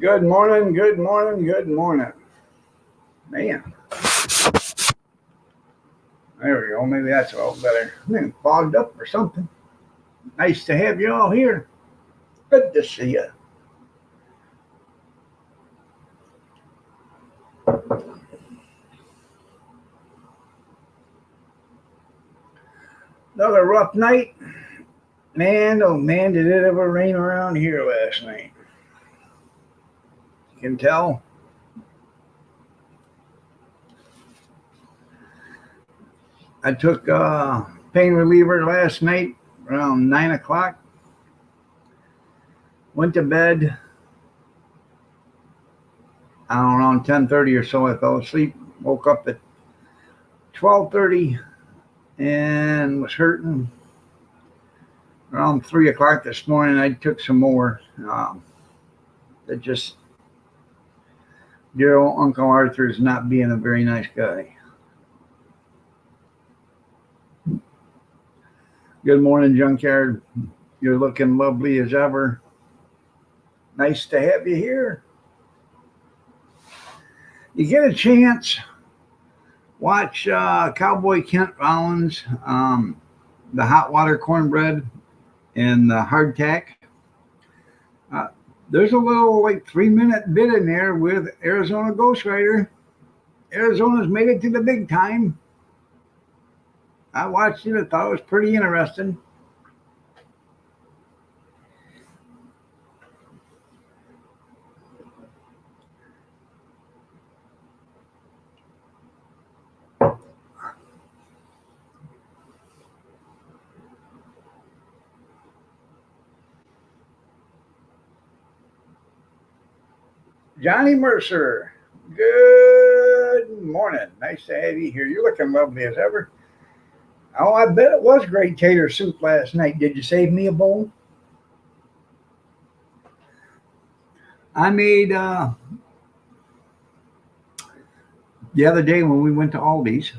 Good morning, good morning, good morning. Man, there we go. Maybe that's a little better. I'm getting fogged up or something. Nice to have you all here. Good to see you. Another rough night. Man, oh man, did it ever rain around here last night. You can tell. I took pain reliever last night around 9 o'clock. Went to bed. I don't know, around 10:30 or so. I fell asleep. Woke up at 12:30 and was hurting. Around 3 o'clock this morning, I took some more. That just, dear old Uncle Arthur's not being a very nice guy. Good morning, Junkyard. You're looking lovely as ever. Nice to have you here. You get a chance, watch Cowboy Kent Rollins, the hot water cornbread, and the hardtack. Uh, there's a little like 3 minute bit in there with Arizona Ghost Rider. Arizona's made it to the big time. I watched it. I thought it was pretty interesting. Johnny Mercer, good morning. Nice to have you here. You're looking lovely as ever. Oh, I bet it was great tater soup last night. Did you save me a bowl? I made the other day when we went to Aldi's.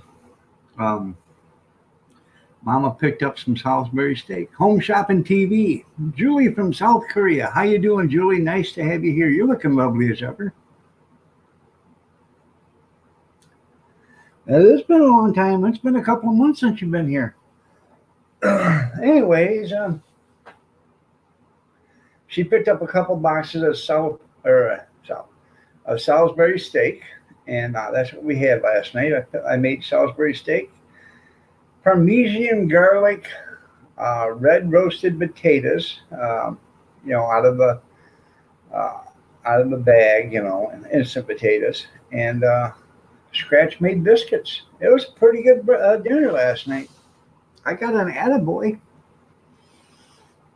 Um, Mama picked up some Salisbury steak. Home shopping TV. Julie from South Korea. How you doing, Julie? Nice to have you here. You're looking lovely as ever. It's been a long time. It's been a couple of months since you've been here. Anyways, she picked up a couple boxes of Salisbury steak, and that's what we had last night. I made Salisbury steak, Parmesan garlic, red roasted potatoes, out of the uh, bag, and instant potatoes, and scratch made biscuits. It was a pretty good dinner last night. I got an attaboy.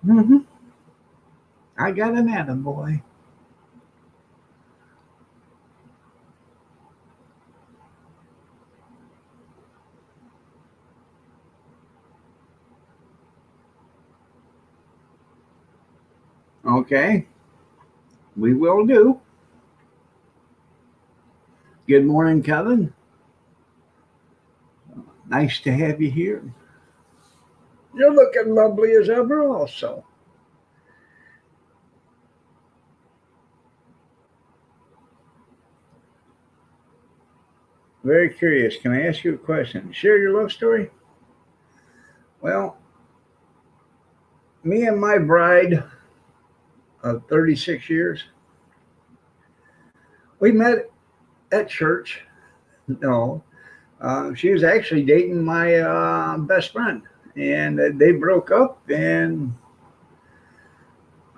Mm-hmm. I got an attaboy. Okay, we will do. Good morning, Kevin. Nice to have you here. You're looking lovely as ever, also. Very curious. Can I ask you a question? Share your love story? Well, me and my bride of 36 years, we met at church. No, she was actually dating my best friend, and they broke up, and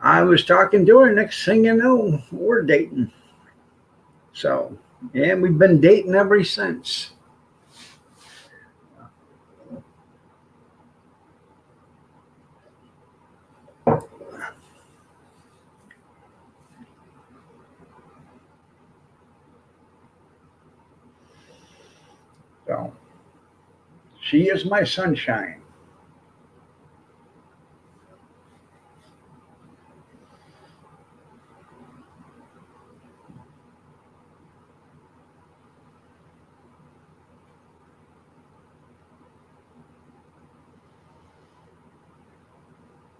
I was talking to her. Next thing you know, we're dating. So, and we've been dating ever since. So, she is my sunshine.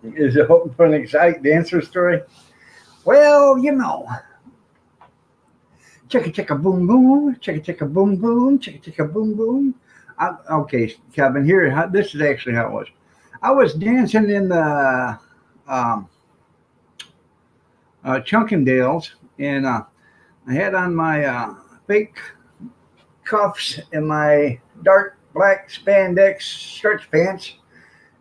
Is it hoping for an exotic dancer story? Well, Chicka chicka boom boom, chicka chicka boom boom, chicka chicka boom boom. Okay, Kevin, this is actually how it was. I was dancing in the um, Chunkendales, and I had on my fake cuffs and my dark black spandex stretch pants,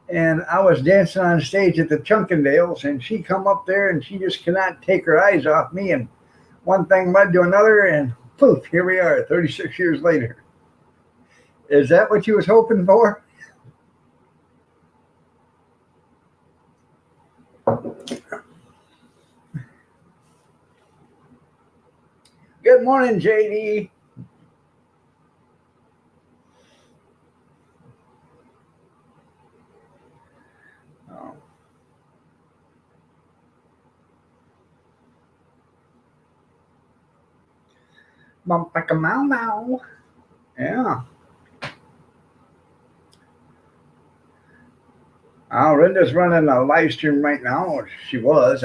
and I was dancing on stage at the Chunkendales, and she come up there, and she just cannot take her eyes off me, and one thing led to another, and poof, here we are, 36 years later. Is that what you was hoping for? Good morning, JD. Oh, bum, mow, mow. Yeah. Linda's running a live stream right now, or she was.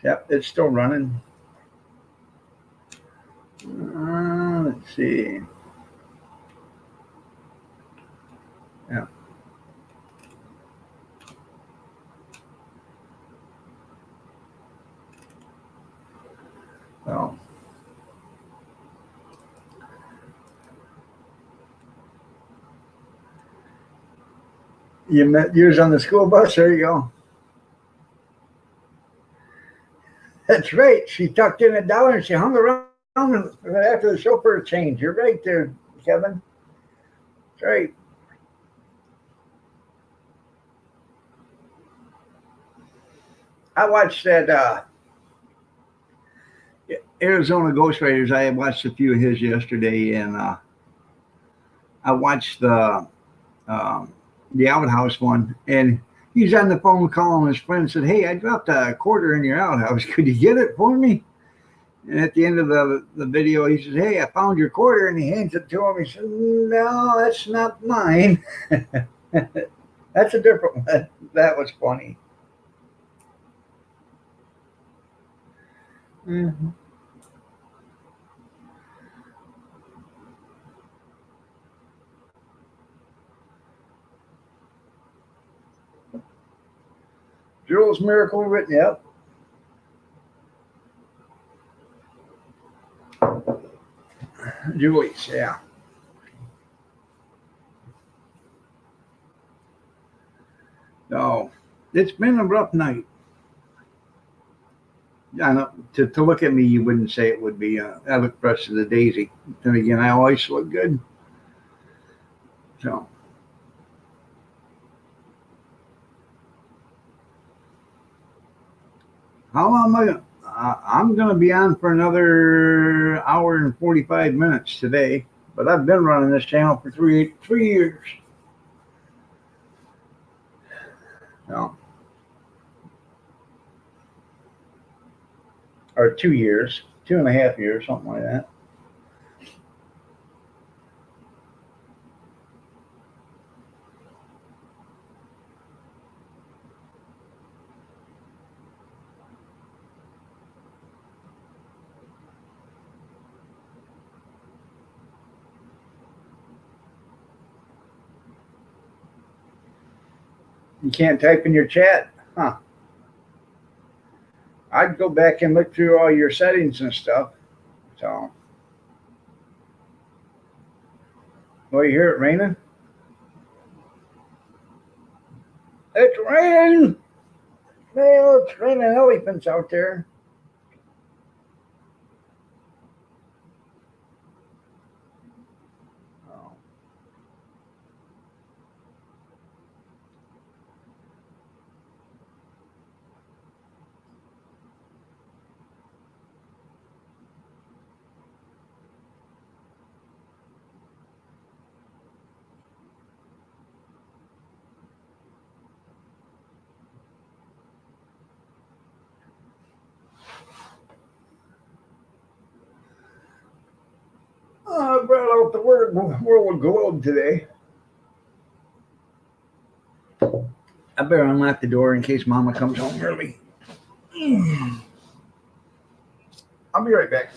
Yep, it's still running. Let's see. Yeah. So you met yours on the school bus. There you go. That's right. She tucked in $1 and she hung around after the chauffeur change. You're right there, Kevin. That's right. I watched that Arizona Ghost Riders. I watched a few of his yesterday, and I watched the outhouse one, and he's on the phone calling his friend. Said, "Hey, I dropped a quarter in your outhouse. Could you get it for me?" And at the end of the video, he says, "Hey, I found your quarter," and he hands it to him. He says, "No, that's not mine. That's a different one." That was funny. Mm-hmm. Jules Miracle written. Yep. Julie's. Yeah. No, it's been a rough night. I know, to look at me, you wouldn't say it would be. I look fresh as a daisy. Then again, I always look good. So, how long am I? I'm going to be on for another hour and 45 minutes today. But I've been running this channel for three years. So, or 2 years, 2.5 years, something like that. You can't type in your chat, huh? I'd go back and look through all your settings and stuff. So, well, you hear it raining? It's raining. Well, it's raining elephants out there. Oh. I brought out the world globe today. I better unlock the door in case Mama comes home early. I'll be right back.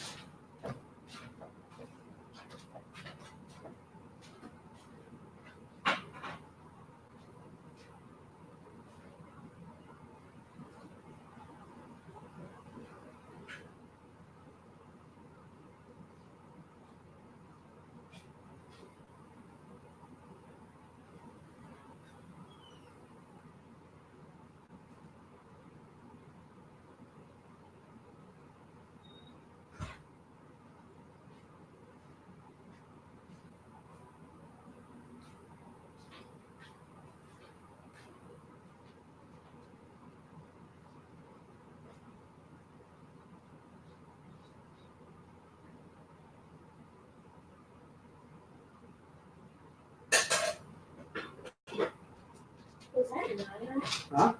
Huh?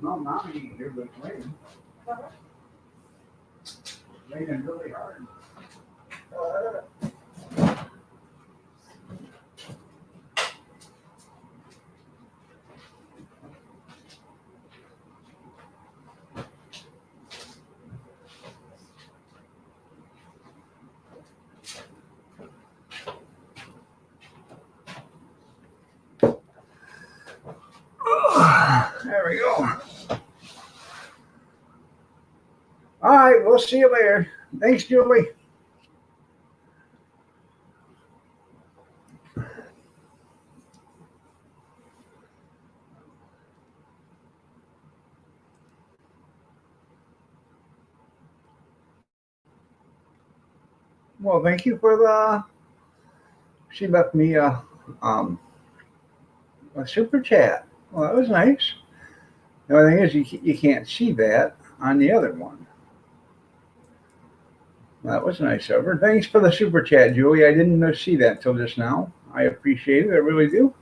No, not here, but it's raining. Raining really hard. There we go. All right, we'll see you later. Thanks, Julie. Well, thank you for the. She left me um, a super chat. Well, that was nice. The only thing is, you can't see that on the other one. That was nice of her. Thanks for the super chat, Julie. I didn't see that till just now. I appreciate it. I really do.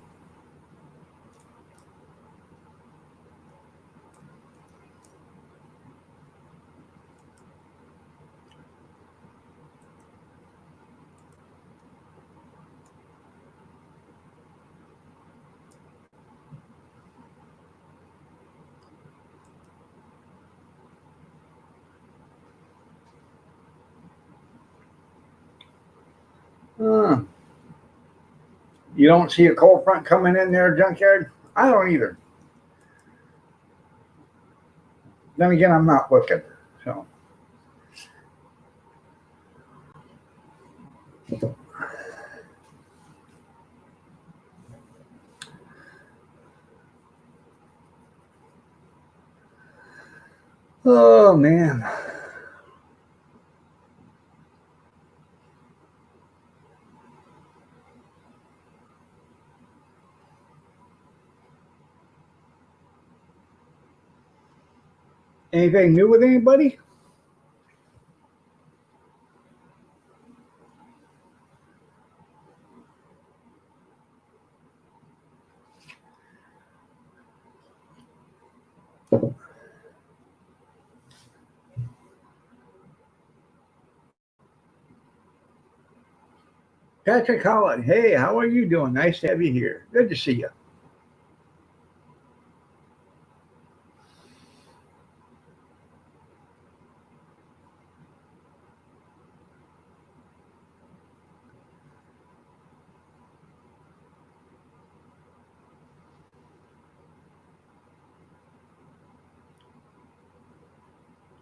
Uh, you don't see a cold front coming in there, junkyard? I don't either. Then again, I'm not looking. So. Oh man. Anything new with anybody? Patrick Holland. Hey, how are you doing? Nice to have you here. Good to see you.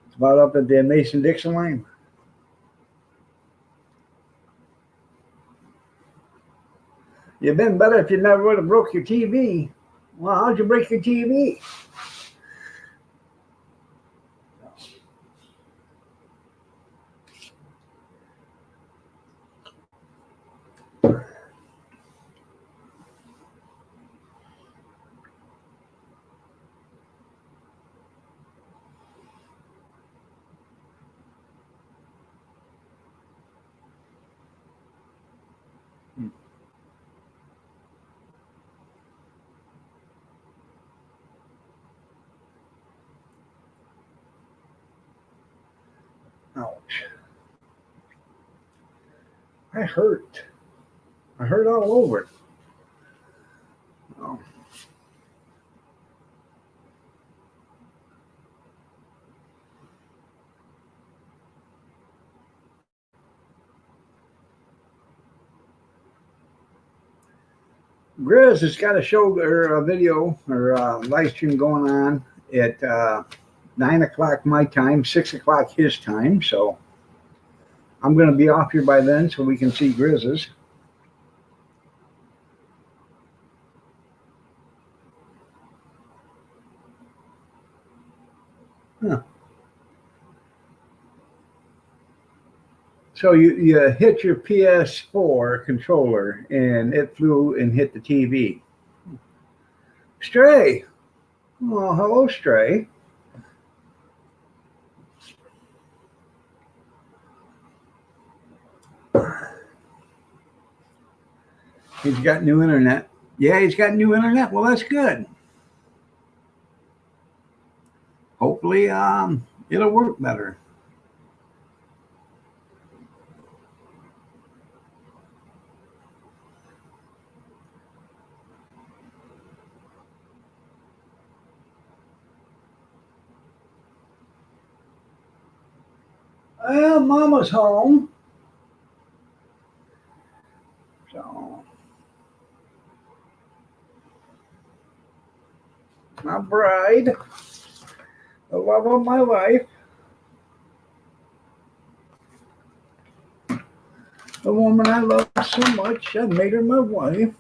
It's about up at the Mason Dixon line. You've been better if you never would have broke your TV. Well, how'd you break your TV? Ouch. I hurt. I hurt all over it. Oh. Grizz has got a show or a video or a live stream going on at 9 o'clock my time, 6 o'clock his time. So I'm going to be off here by then so we can see Grizz's. Huh. So you hit your PS4 controller and it flew and hit the TV. Stray. Oh, hello, Stray. He's got new internet. Yeah, he's got new internet. Well, that's good. Hopefully, it'll work better. Well, Mama's home. So, my bride, the love of my life, the woman I love so much, I made her my wife.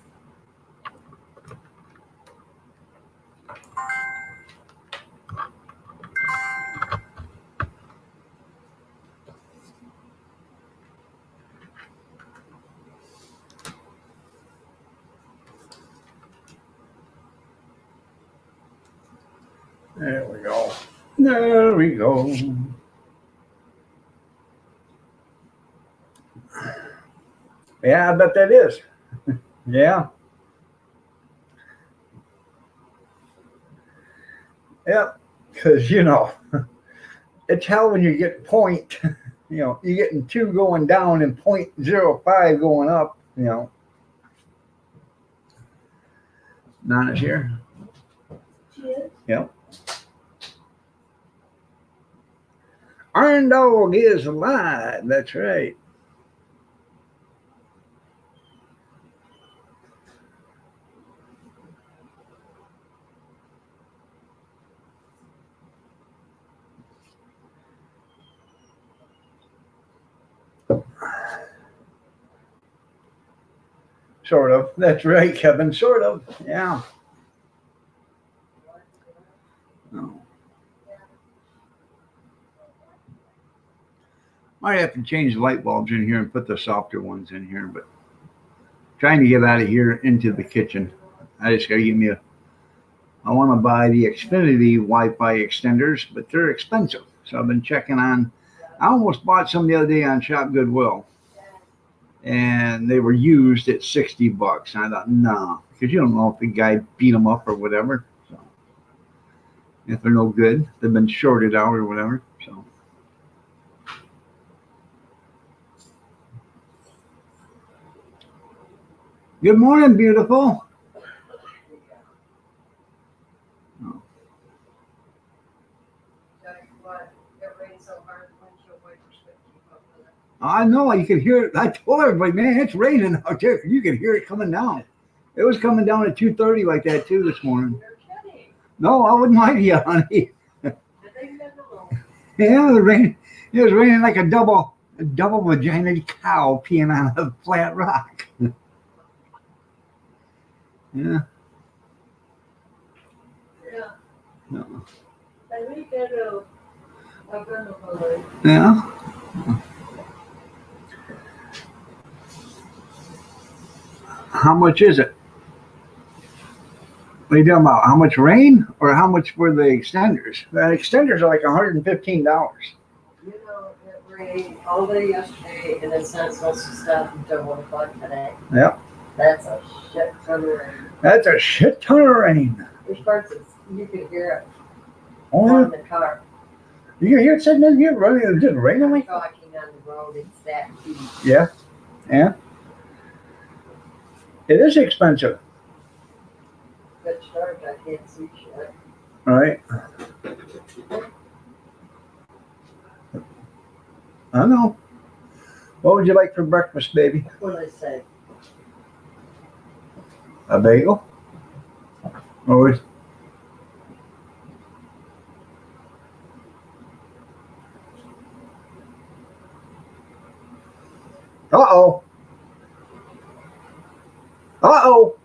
There we go. There we go. Yeah, I bet that is. Yeah. Yep. Because, it's hell when you get point, you're getting 2 going down and 0.05 going up, Nana's here. Yep. Iron Dog is alive. That's right. Sort of. That's right, Kevin. Sort of. Yeah. Oh. Might have to change the light bulbs in here and put the softer ones in here, but trying to get out of here into the kitchen. I just got to get me I want to buy the Xfinity Wi-Fi extenders, but they're expensive. So I've been checking on. I almost bought some the other day on Shop Goodwill, and they were used at $60. And I thought, no, because you don't know if the guy beat them up or whatever. So if they're no good, they've been shorted out or whatever. So. Good morning, beautiful. Oh. I know, you can hear it. I told everybody, man, it's raining out there. You can hear it coming down. It was coming down at 2:30 like that too this morning. No, I wouldn't lie to you, honey. Yeah, it was raining like a double vagina cow peeing on a flat rock. Yeah. No. Yeah. How much is it? What are you talking about? How much rain or how much for the extenders? The extenders are like $115. It rained all day yesterday and it's not supposed to stop until 1 o'clock today. Yep. That's a shit ton of rain. That's a shit ton of rain. There's parts that you can hear it Oh, on the car. you can hear it sitting in here running, just raining like Talking on the road, it's that deep. Yeah. Yeah. It is expensive. Good start, I can't see shit. All right. I know. What would you like for breakfast, baby? What did I say? A bagel? Or is, uh-oh. Uh-oh.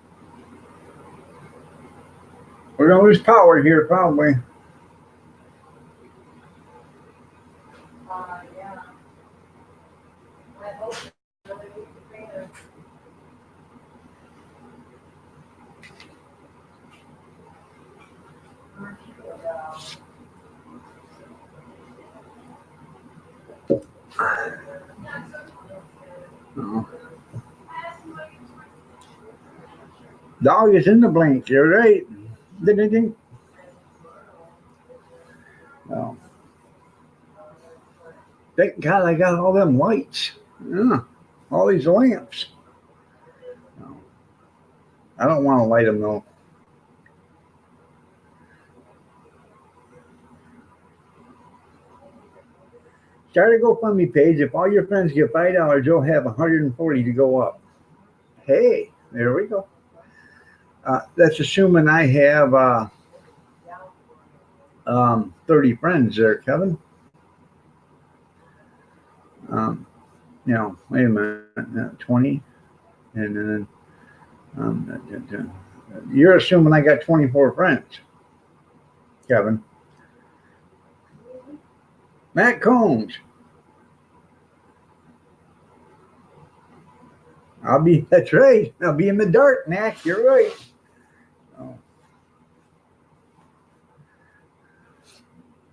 We're gonna lose power here probably. Yeah. I hope nobody will be there. Oh. Dog is in the blank. You're right. Ding, ding, ding. Oh. Thank God I got all them lights. Yeah. All these lamps. Oh. I don't want to light them though. Start a GoFundMe page. If all your friends give $5, you'll have 140 to go up. Hey, there we go. That's assuming I have 30 friends there, Kevin. Wait a minute, 20, and then you're assuming I got 24 friends, Kevin. Matt Combs. That's right. I'll be in the dark, Matt. You're right. Oh.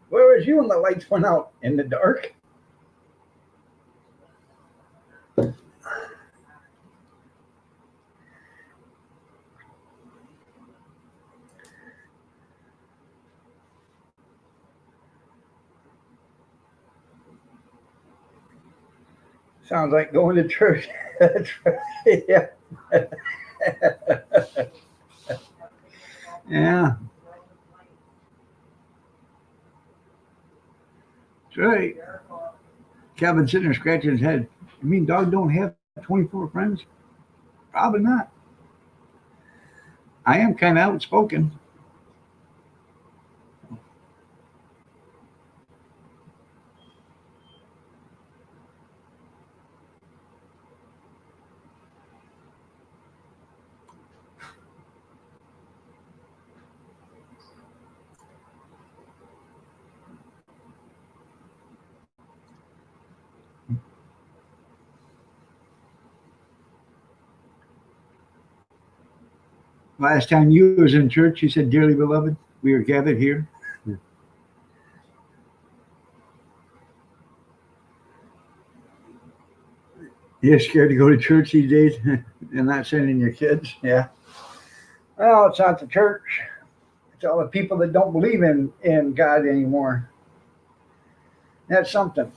Where was you when the lights went out? In the dark? Sounds like going to church. That's right. Yeah. Yeah. That's right. Kevin sitting there scratching his head. You mean dog don't have 24 friends? Probably not. I am kind of outspoken. Last time you was in church, you said, "Dearly beloved, we are gathered here." You're scared to go to church these days and not sending your kids. Yeah. Well, it's not the church. It's all the people that don't believe in God anymore. That's something.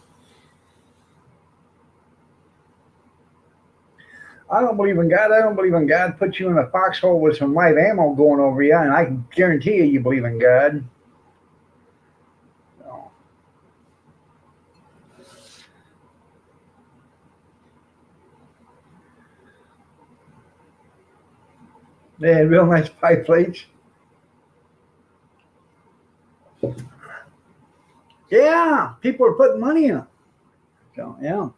I don't believe in God. I don't believe in God. Put you in a foxhole with some live ammo going over you, and I can guarantee you believe in God. So, they had real nice pie plates. Yeah, people are putting money in them. So, yeah.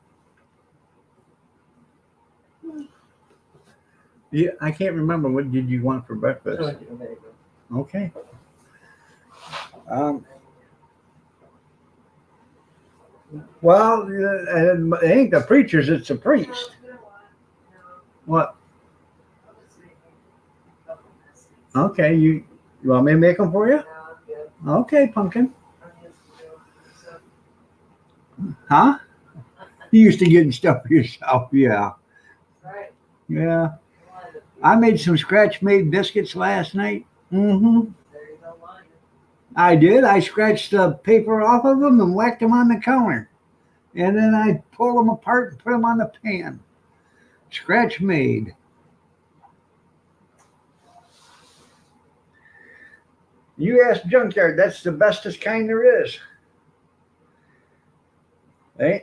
Yeah, I can't remember what did you want for breakfast. Okay. Um, well, it ain't the preachers; it's the priest. What? Okay, you want me to make them for you? Okay, pumpkin. Huh? You used to getting stuff for yourself, yeah. Yeah. I made some scratch made biscuits last night. Mm-hmm. I did. I scratched the paper off of them and whacked them on the counter. And then I pulled them apart and put them on the pan. Scratch made. U.S. Junkyard, that's the bestest kind there is. Eh?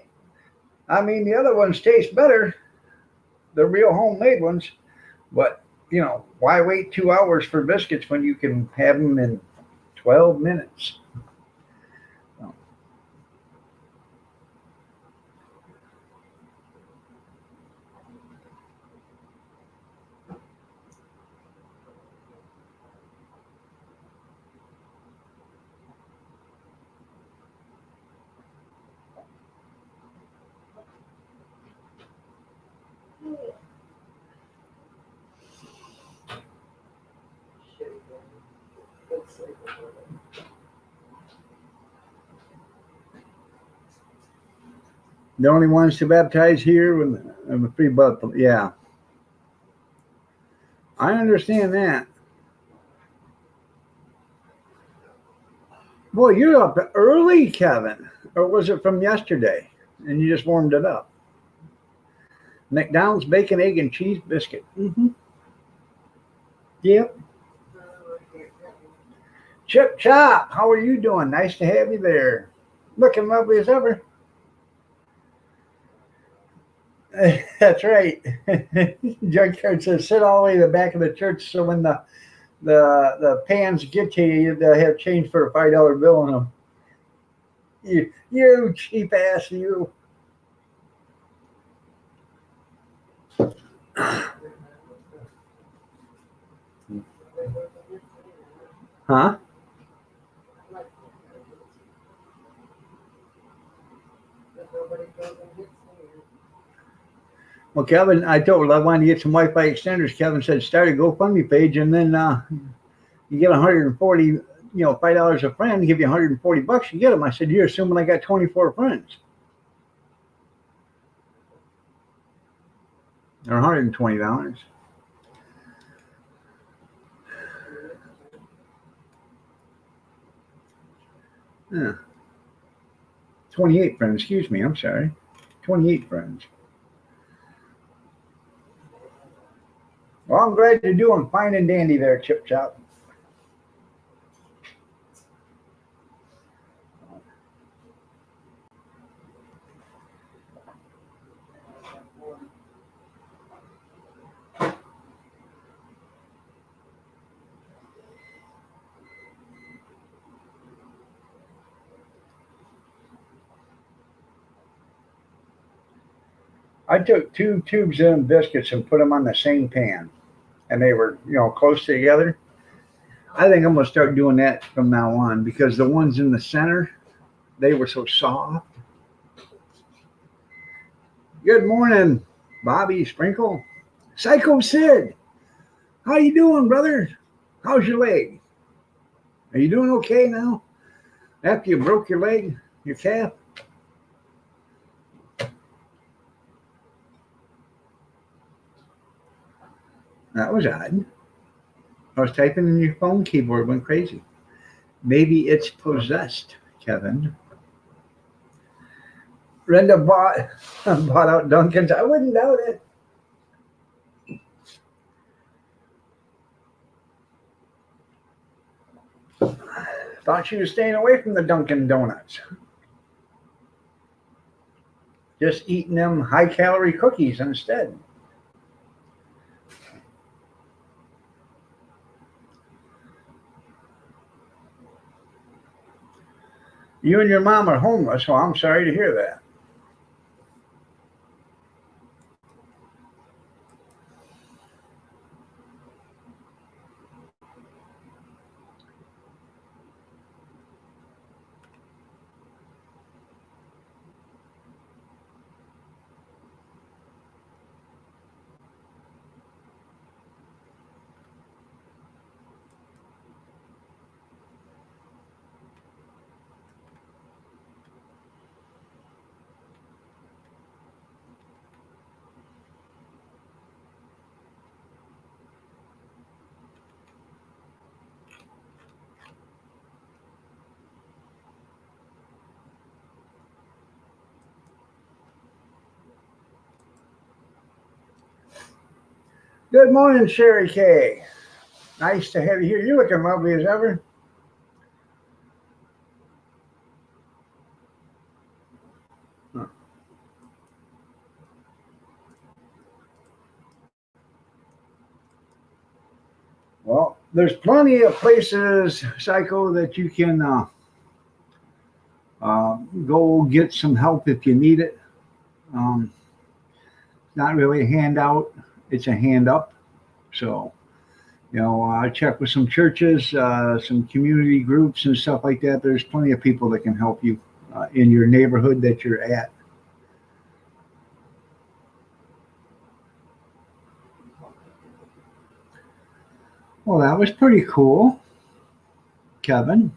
I mean, the other ones taste better, the real homemade ones, but why wait 2 hours for biscuits when you can have them in 12 minutes? The only ones to baptize here with a free butt. Yeah, I understand that. Boy, you're up early, Kevin. Or was it from yesterday? And you just warmed it up. McDonald's bacon, egg, and cheese biscuit. Mm-hmm. Yep. Chip Chop, how are you doing? Nice to have you there. Looking lovely as ever. That's right. Junkyard says sit all the way to the back of the church so when the pans get to you, they'll have change for a $5 bill on them. You cheap ass, you. Huh? Well, Kevin, I told I wanted to get some Wi-Fi extenders. Kevin said start a GoFundMe page and then you get 140, $5 a friend, give you 140 bucks, you get them. I said, you're assuming I got 24 friends. Or $120. Yeah. 28 friends, excuse me, I'm sorry. 28 friends. Well, I'm glad you're doing fine and dandy there, Chip Chop. I took 2 tubes of them biscuits and put them on the same pan, and they were, close together. I think I'm gonna start doing that from now on because the ones in the center, they were so soft. Good morning, Bobby Sprinkle. Psycho Sid, how you doing, brother? How's your leg? Are you doing okay now? After you broke your leg, your calf? That was odd. I was typing and your phone keyboard went crazy. Maybe it's possessed, Kevin. Brenda bought out Duncan's. I wouldn't doubt it. Thought she was staying away from the Dunkin' Donuts. Just eating them high calorie cookies instead. You and your mom are homeless, so I'm sorry to hear that. Good morning, Sherry K. Nice to have you here. You're looking lovely as ever. Huh. Well, there's plenty of places, Psycho, that you can go get some help if you need it. Um, not really a handout; it's a hand up. So, check with some churches, some community groups, and stuff like that. There's plenty of people that can help you in your neighborhood that you're at. Well, that was pretty cool, Kevin.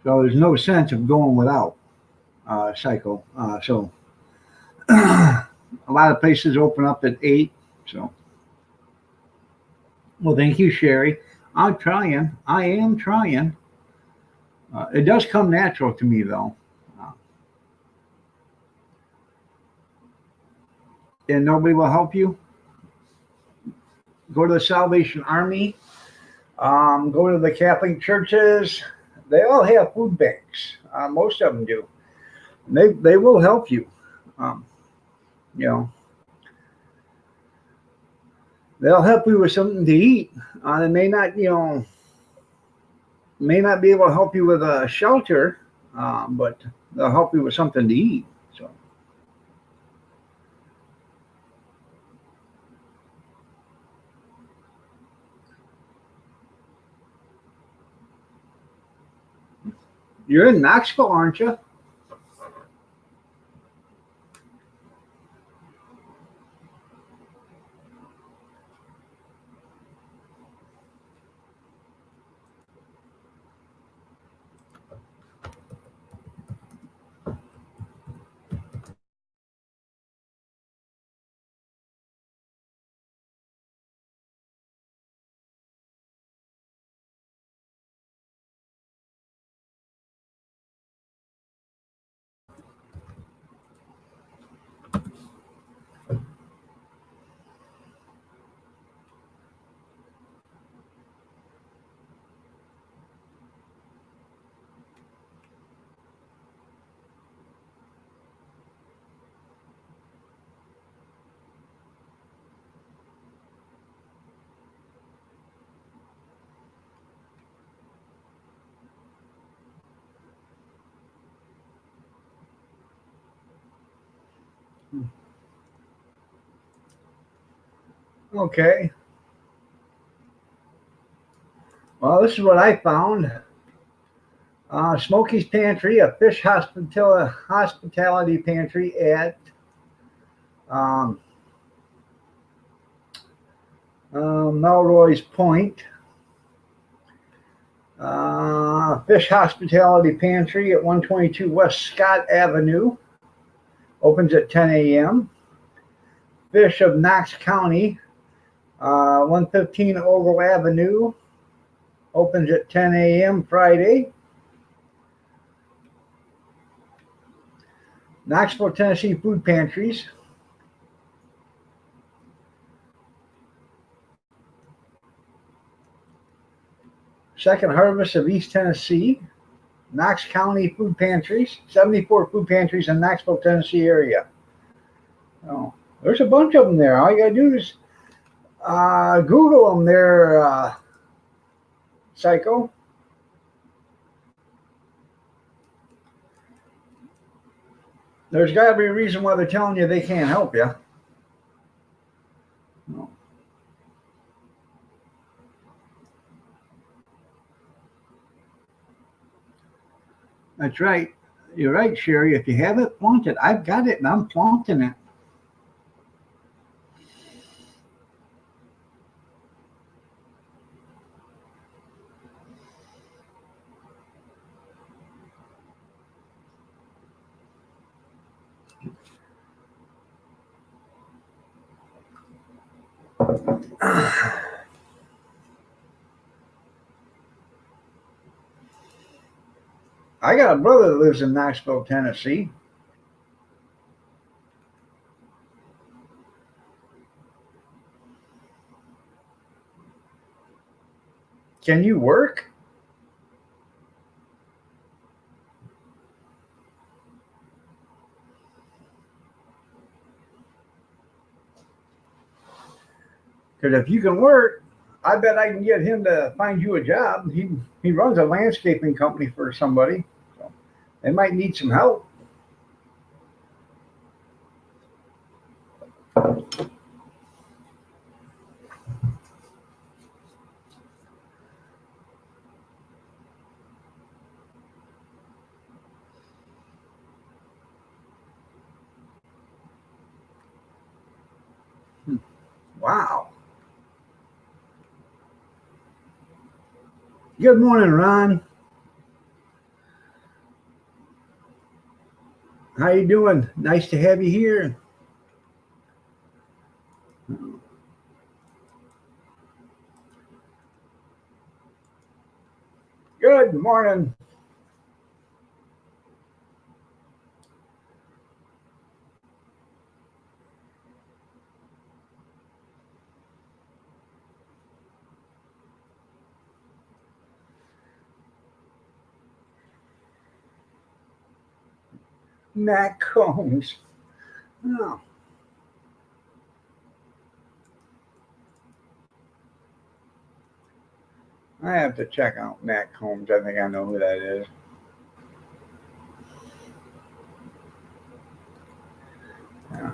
So there's no sense of going without Psycho. So a lot of places open up at 8. So, well, thank you, Sherry. I'm trying. I am trying. It does come natural to me, though. Uh, and nobody will help you. Go to the Salvation Army. Go to the Catholic churches. They all have food banks. Most of them do. They will help you. Um, you know, they'll help you with something to eat. They may not be able to help you with a shelter, but they'll help you with something to eat. So you're in Knoxville, aren't you? Okay. Well, this is what I found. Smokey's Pantry, a fish hospitality pantry at um, Melrose Point. Fish Hospitality Pantry at 122 West Scott Avenue. Opens at 10 a.m. Fish of Knox County, 115 Ogle Avenue. Opens at 10 a.m. Friday. Knoxville, Tennessee Food Pantries. Second Harvest of East Tennessee. Knox County Food Pantries. 74 food pantries in Knoxville, Tennessee area. Oh, there's a bunch of them there. All you got to do is Google them there, Psycho. There's got to be a reason why they're telling you they can't help you. No. That's right. You're right, Sherry. If you have it, flaunt it. I've got it and I'm flaunting it. I got a brother that lives in Knoxville, Tennessee. Can you work? Because if you can work, I bet I can get him to find you a job. He runs a landscaping company for somebody. So they might need some help. Wow. Good morning, Ron. How you doing? Nice to have you here. Good morning. Matt Combs. Oh. I have to check out Matt Combs. I think I know who that is. Yeah.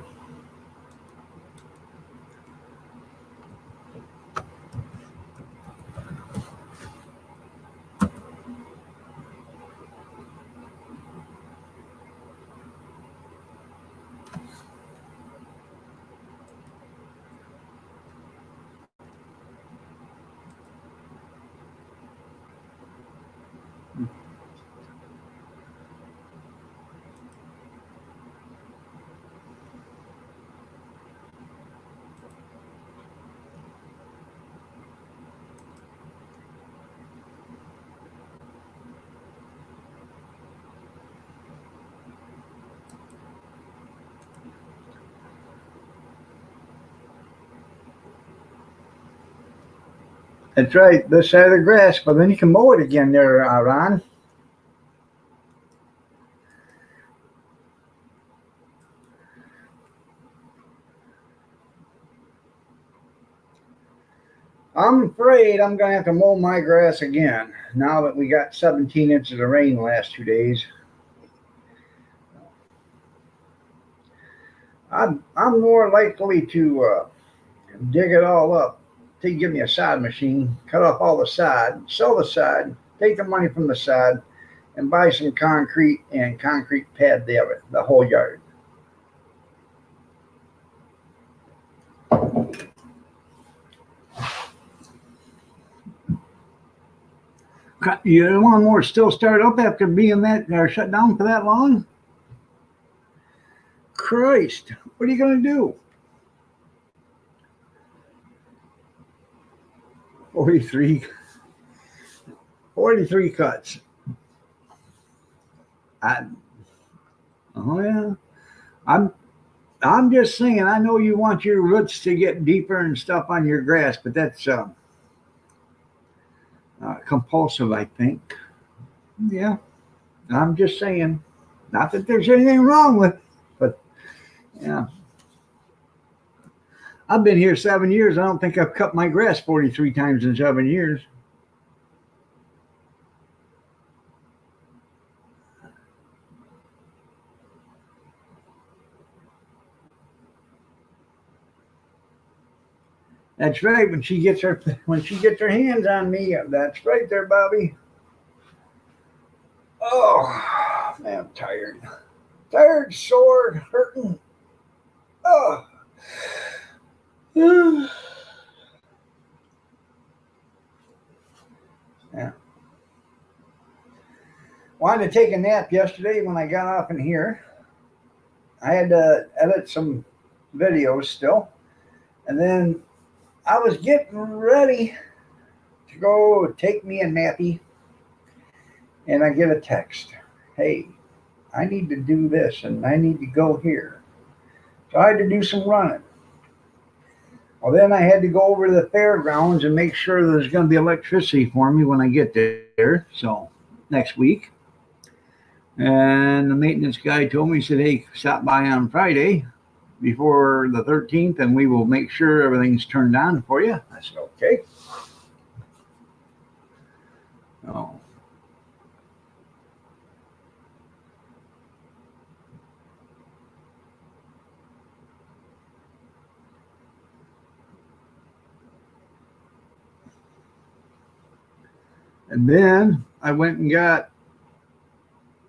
That's right, this side of the grass, but then you can mow it again there, Ron. I'm afraid I'm going to have to mow my grass again now that we got 17 inches of rain the last 2 days. I'm more likely to dig it all up. They give me a sod machine, cut off all the sod, sell the sod, take the money from the sod, and buy some concrete and concrete pad the whole yard. Your lawnmower still start up after being that or shut down for that long? Christ, what are you going to do? 43, 43 cuts. I, oh yeah, I'm just saying. I know you want your roots to get deeper and stuff on your grass, but that's compulsive, I think. Yeah, I'm just saying. Not that there's anything wrong with it, but yeah. I've been here 7 years. I don't think I've cut my grass 43 times in 7 years. That's right. When she gets her hands on me, that's right there, Bobby. Oh man, I'm tired. Tired, sore, hurting. Oh. Yeah. Wanted to take a nap yesterday when I got off in here. I had to edit some videos still. And then I was getting ready to go take me a nappy. And I get a text. Hey, I need to do this and I need to go here. So I had to do some running. Well, then I had to go over to the fairgrounds and make sure there's going to be electricity for me when I get there. So next week. And the maintenance guy told me, he said, hey, stop by on Friday. before the 13th, and we will make sure everything's turned on for you. I said, okay. Oh. And then I went and got,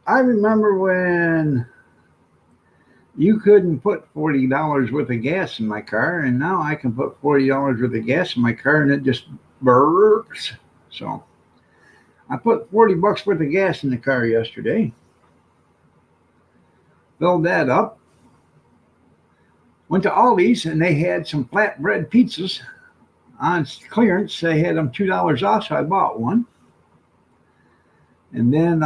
I remember when you couldn't put $40 worth of gas in my car, and now I can put $40 worth of gas in my car and it just burps. So I put 40 bucks worth of gas in the car yesterday, filled that up, went to Aldi's, and they had some flatbread pizzas on clearance. They had them $2 off, so I bought one. And then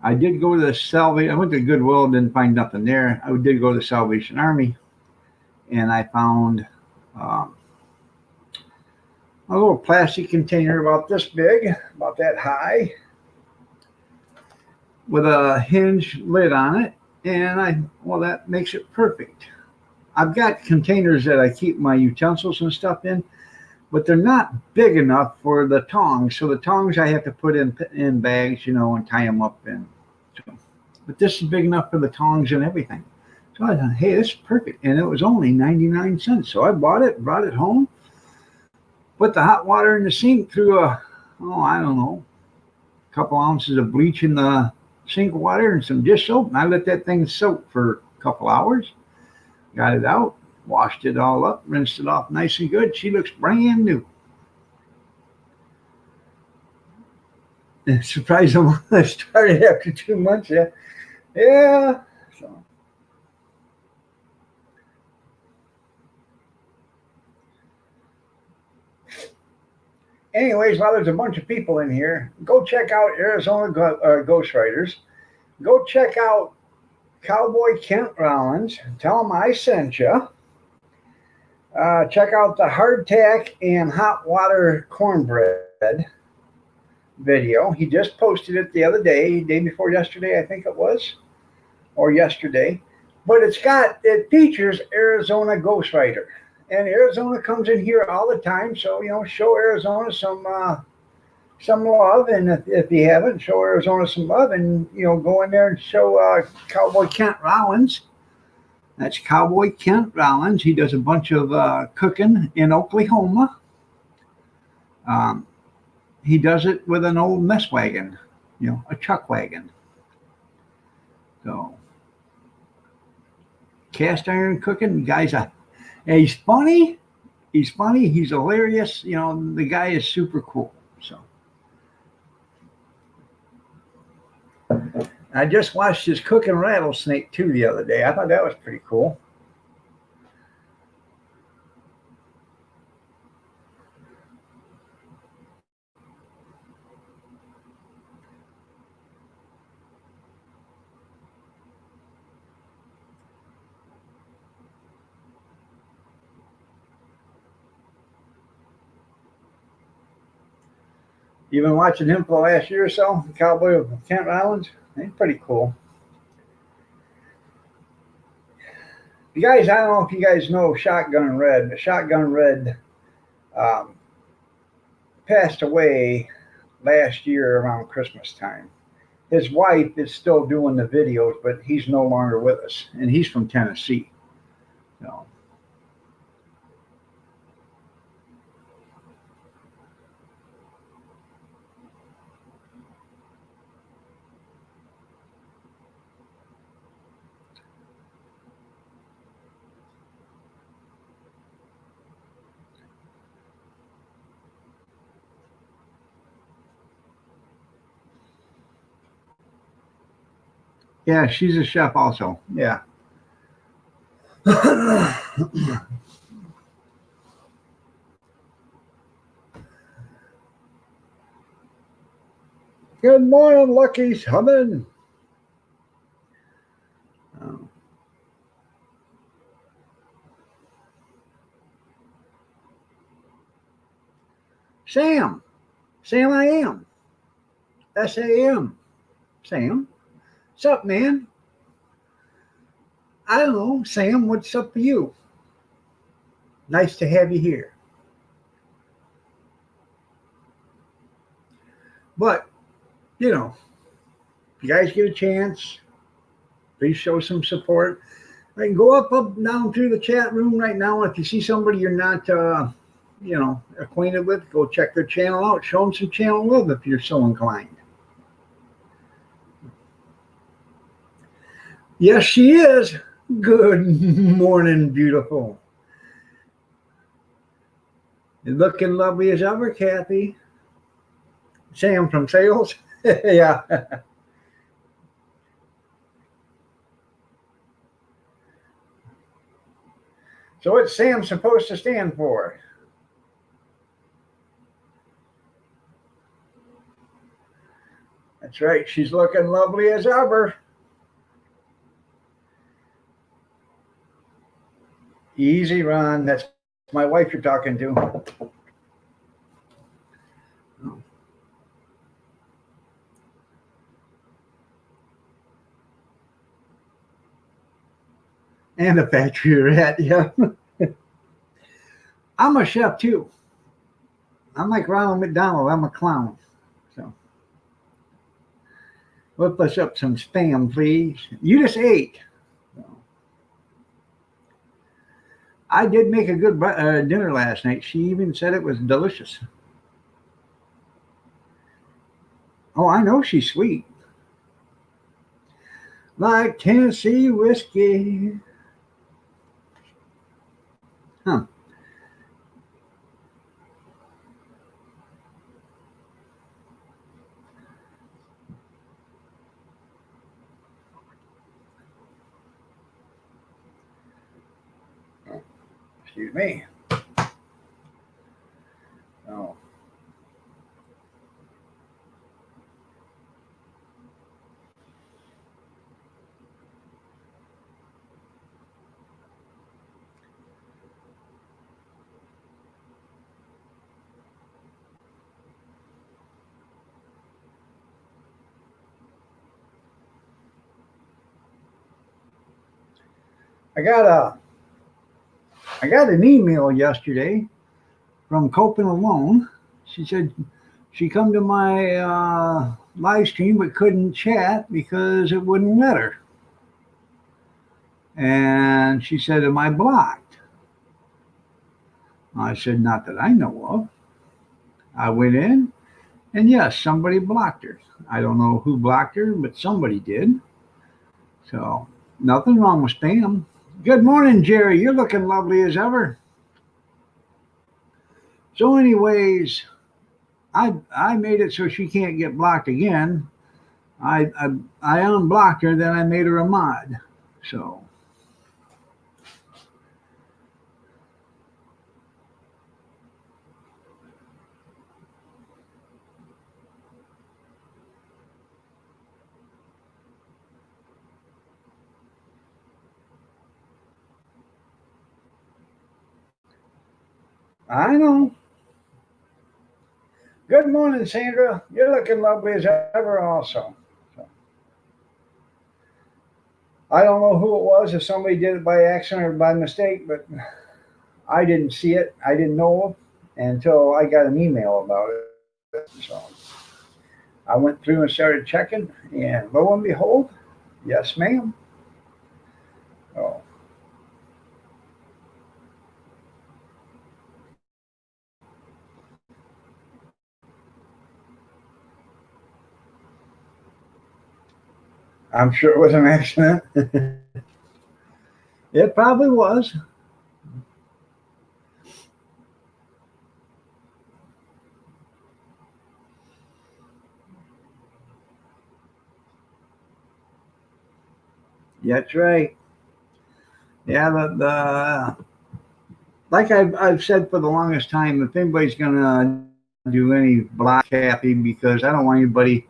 I did go to the Salvation. I went to Goodwill, didn't find nothing there. I did go to the Salvation Army, and I found a little plastic container about this big, about that high, with a hinge lid on it. And well, that makes it perfect. I've got containers that I keep my utensils and stuff in, but they're not big enough for the tongs. So the tongs I have to put in bags, and tie them up. But this is big enough for the tongs and everything. So I thought, hey, this is perfect. And it was only 99 cents. So I bought it, brought it home, put the hot water in the sink, threw a couple ounces of bleach in the sink water and some dish soap. And I let that thing soak for a couple hours. Got it out, washed it all up, rinsed it off nice and good. She looks brand new. And surprised I started after 2 months. Yeah. So. Anyways, while there's a bunch of people in here, go check out Arizona Ghost Riders. Go check out Cowboy Kent Rollins. Tell him I sent you. Check out the hardtack and hot water cornbread video. He just posted it the other day before yesterday, I think it was, or yesterday. But it features Arizona Ghost Rider. And Arizona comes in here all the time, so show Arizona some love. And if you haven't, show Arizona some love, and go in there and show Cowboy Kent Rollins. That's Cowboy Kent Rollins. He does a bunch of cooking in Oklahoma. He does it with an old mess wagon, a chuck wagon. So cast iron cooking, guys. He's funny. He's funny. He's hilarious. The guy is super cool. So I just watched his cooking rattlesnake too the other day. I thought that was pretty cool. You've been watching him for the last year or so, the Cowboy of Kent Rollins? He's pretty cool. You guys, I don't know if you guys know Shotgun Red. Shotgun Red passed away last year around Christmas time. His wife is still doing the videos, but he's no longer with us, and he's from Tennessee. So. Yeah, she's a chef also. Yeah. Good morning, Lucky's humming. Sam, I am. SAM. Sam, what's up, man? I don't know, Sam, what's up for you? Nice to have you here. But, you know, if you guys get a chance, please show some support. I can go up, down through the chat room right now. If you see somebody you're not, acquainted with, go check their channel out. Show them some channel love if you're so inclined. Yes, she is. Good morning, beautiful. You're looking lovely as ever, Kathy. Sam from sales. Yeah. So what's Sam supposed to stand for? That's right. She's looking lovely as ever. Easy, Ron. That's my wife you're talking to. And a factory rat, yeah. I'm a chef too. I'm like Ronald McDonald. I'm a clown. So whip us up some spam, please. You just ate. So, I did make a good dinner last night. She even said it was delicious. Oh, I know she's sweet. Like Tennessee whiskey. Huh. Excuse me. Oh. I got an email yesterday from Coping Alone. She said she come to my live stream but couldn't chat because it wouldn't let her. And she said, "Am I blocked?" I said, "Not that I know of." I went in, and yes, somebody blocked her. I don't know who blocked her, but somebody did. So nothing wrong with spam. Good morning, Jerry. You're looking lovely as ever. So, anyways, I made it so she can't get blocked again. I unblocked her, then I made her a mod. So I know. Good morning, Sandra. You're looking lovely as ever, also. So, I don't know who it was, if somebody did it by accident or by mistake, but I didn't see it. I didn't know until I got an email about it. So I went through and started checking, and lo and behold, yes, ma'am. Oh, I'm sure it was an accident. It probably was. That's right. Yeah, the like I've said for the longest time, if anybody's gonna do any block Kathy, because I don't want anybody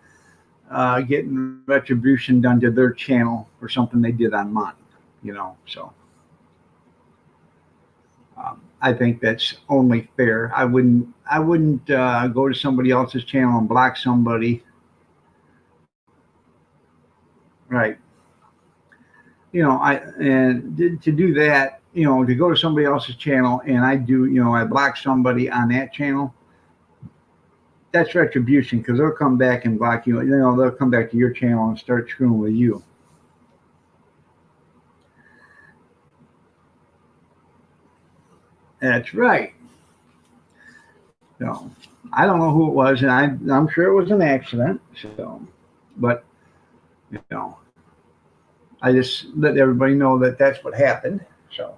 getting retribution done to their channel for something they did on mine. So I think that's only fair. I wouldn't go to somebody else's channel and block somebody. Right. To do that, to go to somebody else's channel and I block somebody on that channel, that's retribution because they'll come back and block you. They'll come back to your channel and start screwing with you. That's right. So I don't know who it was, and I'm sure it was an accident. So, but you know, I just let everybody know that that's what happened. So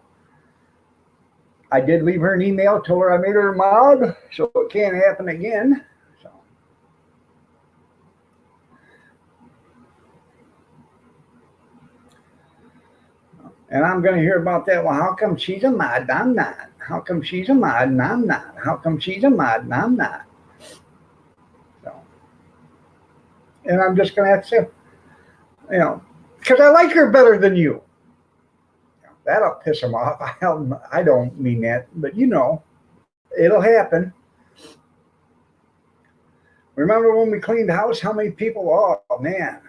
I did leave her an email, told her I made her a mod, so it can't happen again. So. And I'm going to hear about that. Well, how come she's a mod and I'm not? How come she's a mod and I'm not? How come she's a mod and I'm not? So, and I'm just going to have to say, because I like her better than you. That'll piss them off. I don't mean that, but it'll happen. Remember when we cleaned the house? How many people? Oh man,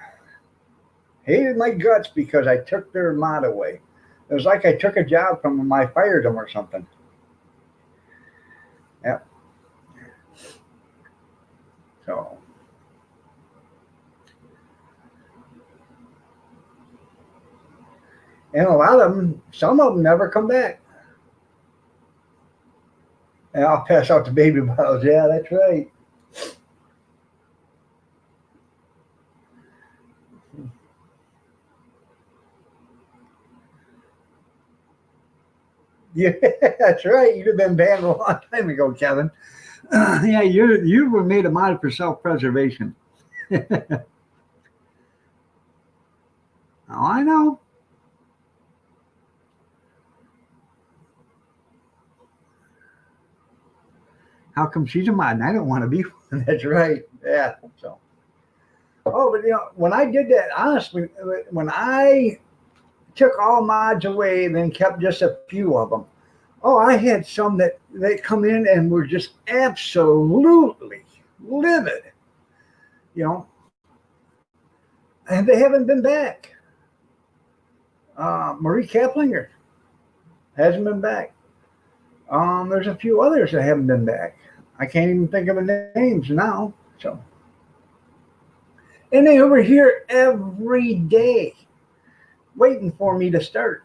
hated my guts because I took their mod away. It was like I took a job from them. I fired them or something. Yeah. So. And a lot of them, some of them never come back. And I'll pass out the baby bottles. Yeah, that's right. Yeah, that's right. You'd have been banned a long time ago, Kevin. Yeah, you were made a mod for self-preservation. Oh, I know. How come she's a mod and I don't want to be one? That's right. Yeah. So. Oh, but when I did that, honestly, when I took all mods away and then kept just a few of them. Oh, I had some that they come in and were just absolutely livid, you know, and they haven't been back. Marie Kaplinger hasn't been back. There's a few others that haven't been back. I can't even think of the names now. So, and they were here every day waiting for me to start.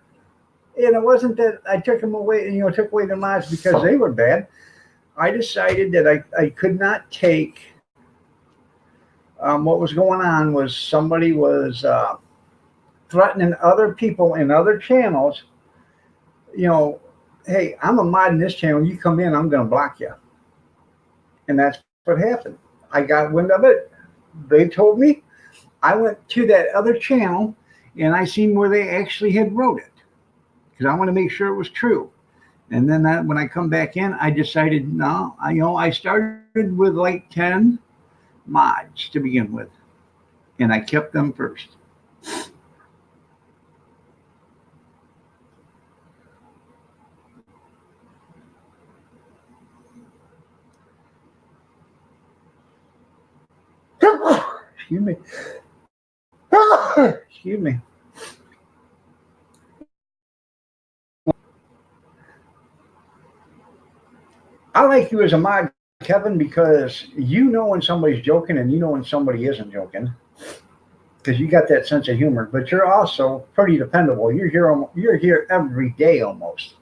And it wasn't that I took them away, took away the mods because they were bad. I decided that I could not take. What was going on was somebody was threatening other people in other channels. You know, hey, I'm a mod in this channel. You come in, I'm going to block you. And that's what happened. I got wind of it. They told me. I went to that other channel and I seen where they actually had wrote it because I want to make sure it was true. And then when I come back in, I decided no. I started with like 10 mods to begin with, and I kept them first. Excuse me. Excuse me. I like you as a mod, Kevin, because you know when somebody's joking and you know when somebody isn't joking. Because you got that sense of humor, but you're also pretty dependable. You're here every day almost.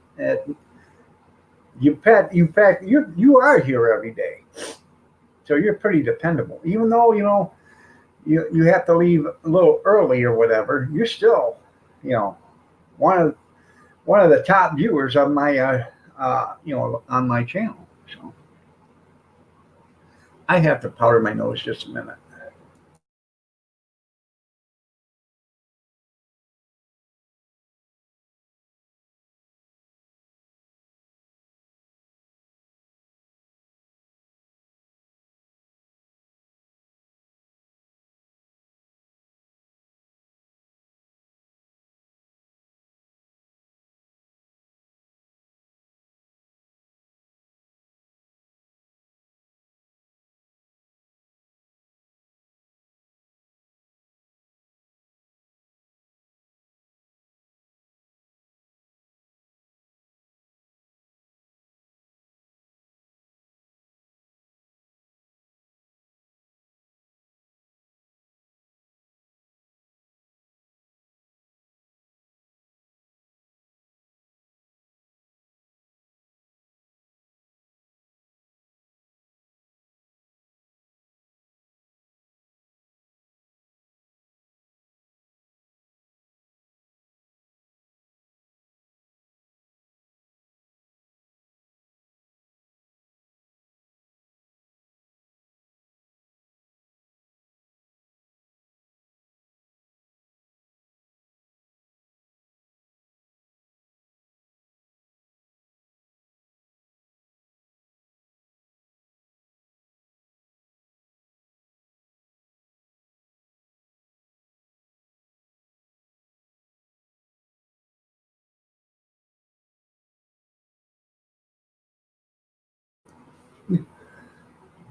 You are here every day, so you're pretty dependable. Even though you have to leave a little early or whatever, you're still you know one of the top viewers of my on my channel. So I have to powder my nose just a minute.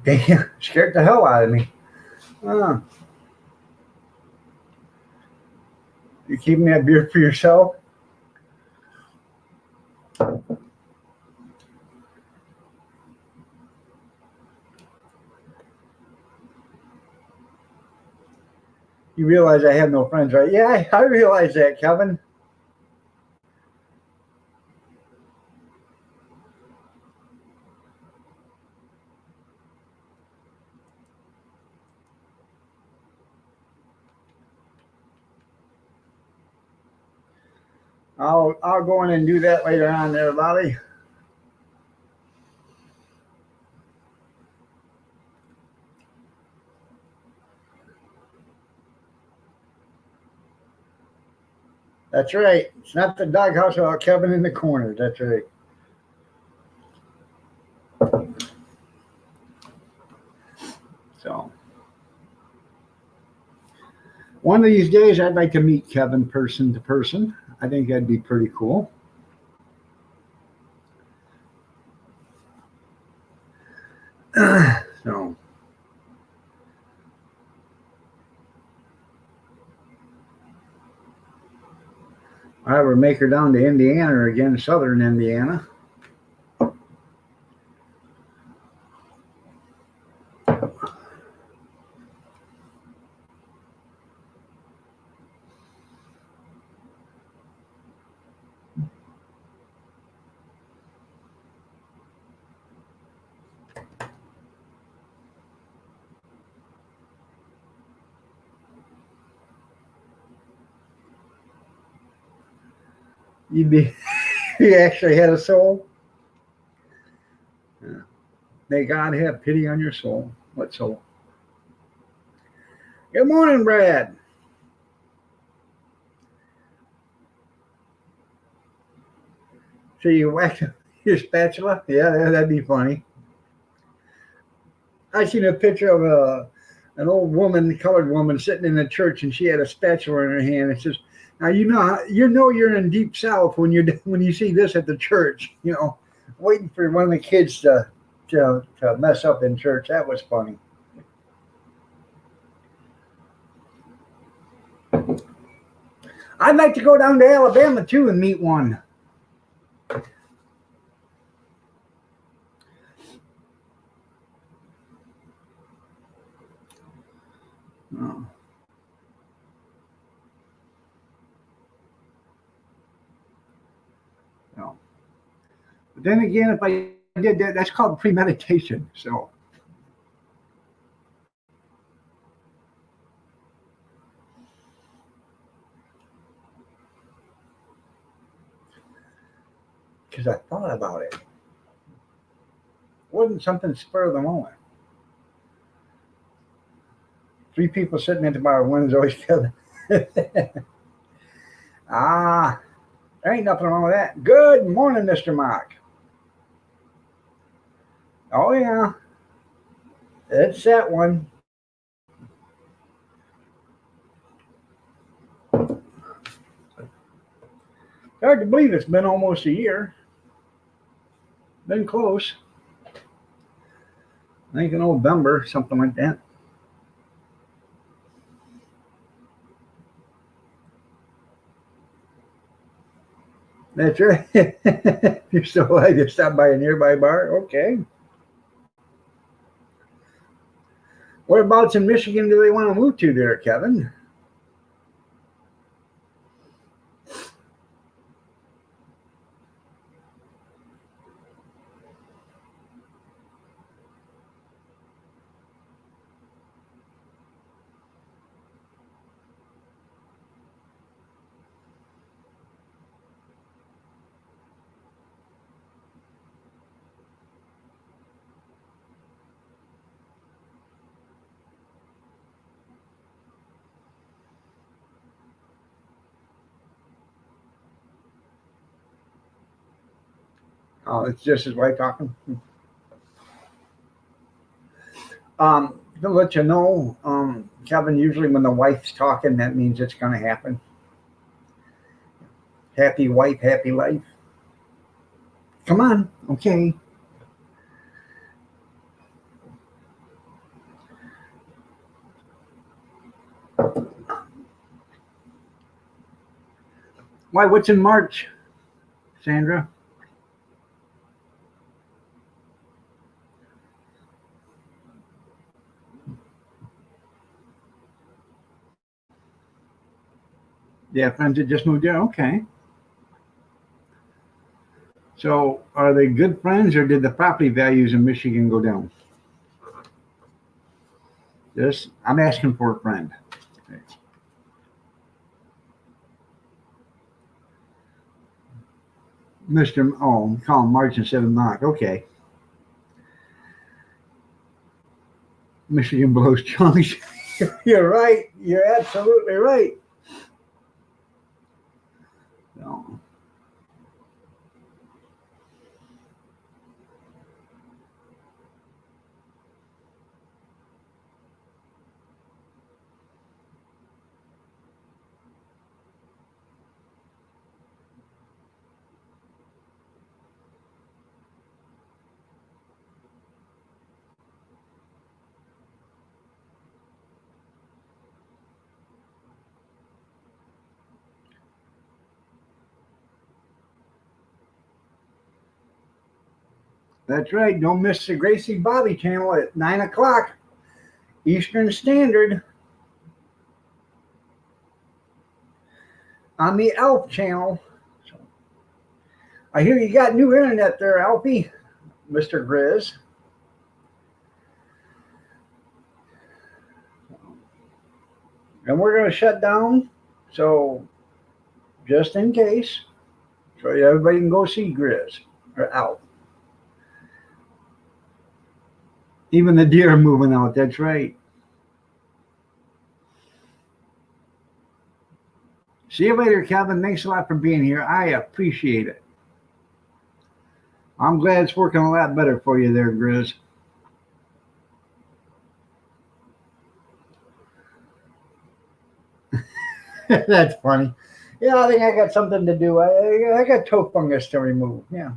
Damn, scared the hell out of me. Uh, you keeping that beer for yourself? You realize I have no friends, right? Yeah, I realize that, Kevin. I'll go in and do that later on there, Lolly. That's right. It's not the doghouse without Kevin in the corner. That's right. So one of these days, I'd like to meet Kevin person to person. I think that'd be pretty cool. So I ever make her down to Indiana again, southern Indiana. You'd be, you actually had a soul. Yeah. May God have pity on your soul. What soul? Good morning, Brad. So you whacked your spatula? Yeah, that'd be funny. I seen a picture of an old woman, colored woman, sitting in the church, and she had a spatula in her hand. It says, "Now you're in deep south when you see this at the church. Waiting for one of the kids to mess up in church." That was funny. I'd like to go down to Alabama too and meet one. Oh, no. But then again, if I did that, that's called premeditation. So, because I thought about it, wasn't something spur of the moment. Three people sitting at the bar, one is always Kevin. Ah, there ain't nothing wrong with that. Good morning, Mr. Mark. Oh, yeah, it's that one. Hard to believe it's been almost a year. Been close. I think in November, something like that. That's right. You're still alive. You stop by a nearby bar. Okay. Whereabouts in Michigan do they want to move to there, Kevin? Oh, it's just his wife talking. To let you know, Kevin, usually when the wife's talking, that means it's going to happen. Happy wife, happy life. Come on. Okay. Why, what's in March, Sandra? Yeah, friends that just moved there. Okay. So are they good friends or did the property values in Michigan go down? Yes, I'm asking for a friend. Mr. Oh, call him March instead of Mark. Okay. Michigan blows chunks. You're right. You're absolutely right. No. That's right. Don't miss the Gracie Bobby channel at 9 o'clock Eastern Standard on the Elf channel. I hear you got new internet there, Alfie, Mr. Grizz. And we're going to shut down. So, just in case, so everybody can go see Grizz or Alf. Even the deer are moving out. That's right. See you later, Kevin. Thanks a lot for being here. I appreciate it. I'm glad it's working a lot better for you there, Grizz. That's funny. Yeah, I think I got something to do. I got toe fungus to remove. Yeah.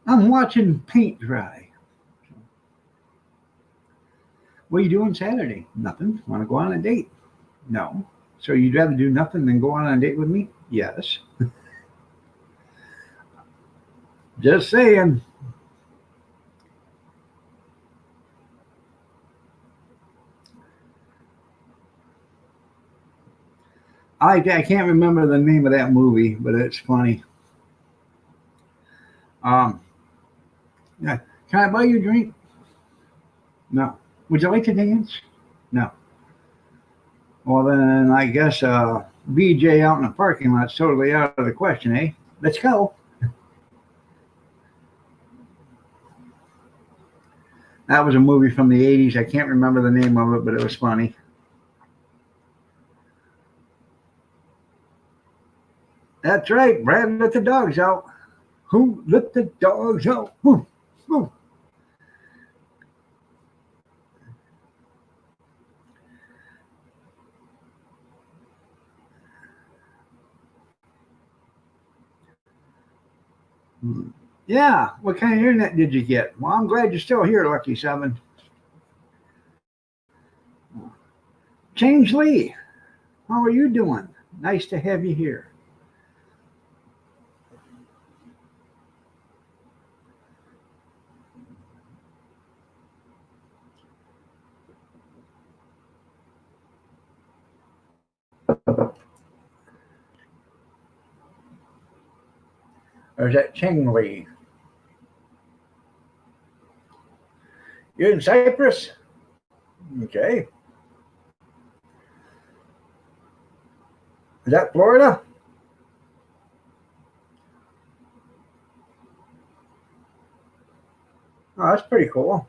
I'm watching paint dry. What are you doing Saturday? Nothing. Want to go on a date? No. So you'd rather do nothing than go on a date with me? Yes. Just saying. I can't remember the name of that movie, but it's funny. Um, yeah. Can I buy you a drink? No. Would you like to dance? No. Well, then I guess BJ out in the parking lot's totally out of the question, eh? Let's go. That was a movie from the 80s. I can't remember the name of it, but it was funny. That's right. Brad let the dogs out. Who let the dogs out? Woo, woo. Yeah. What kind of internet did you get? Well, I'm glad you're still here, Lucky Seven. James Lee, how are you doing? Nice to have you here. Or is that Cheng Lee? You're in Cyprus? Okay. Is that Florida? Oh, that's pretty cool.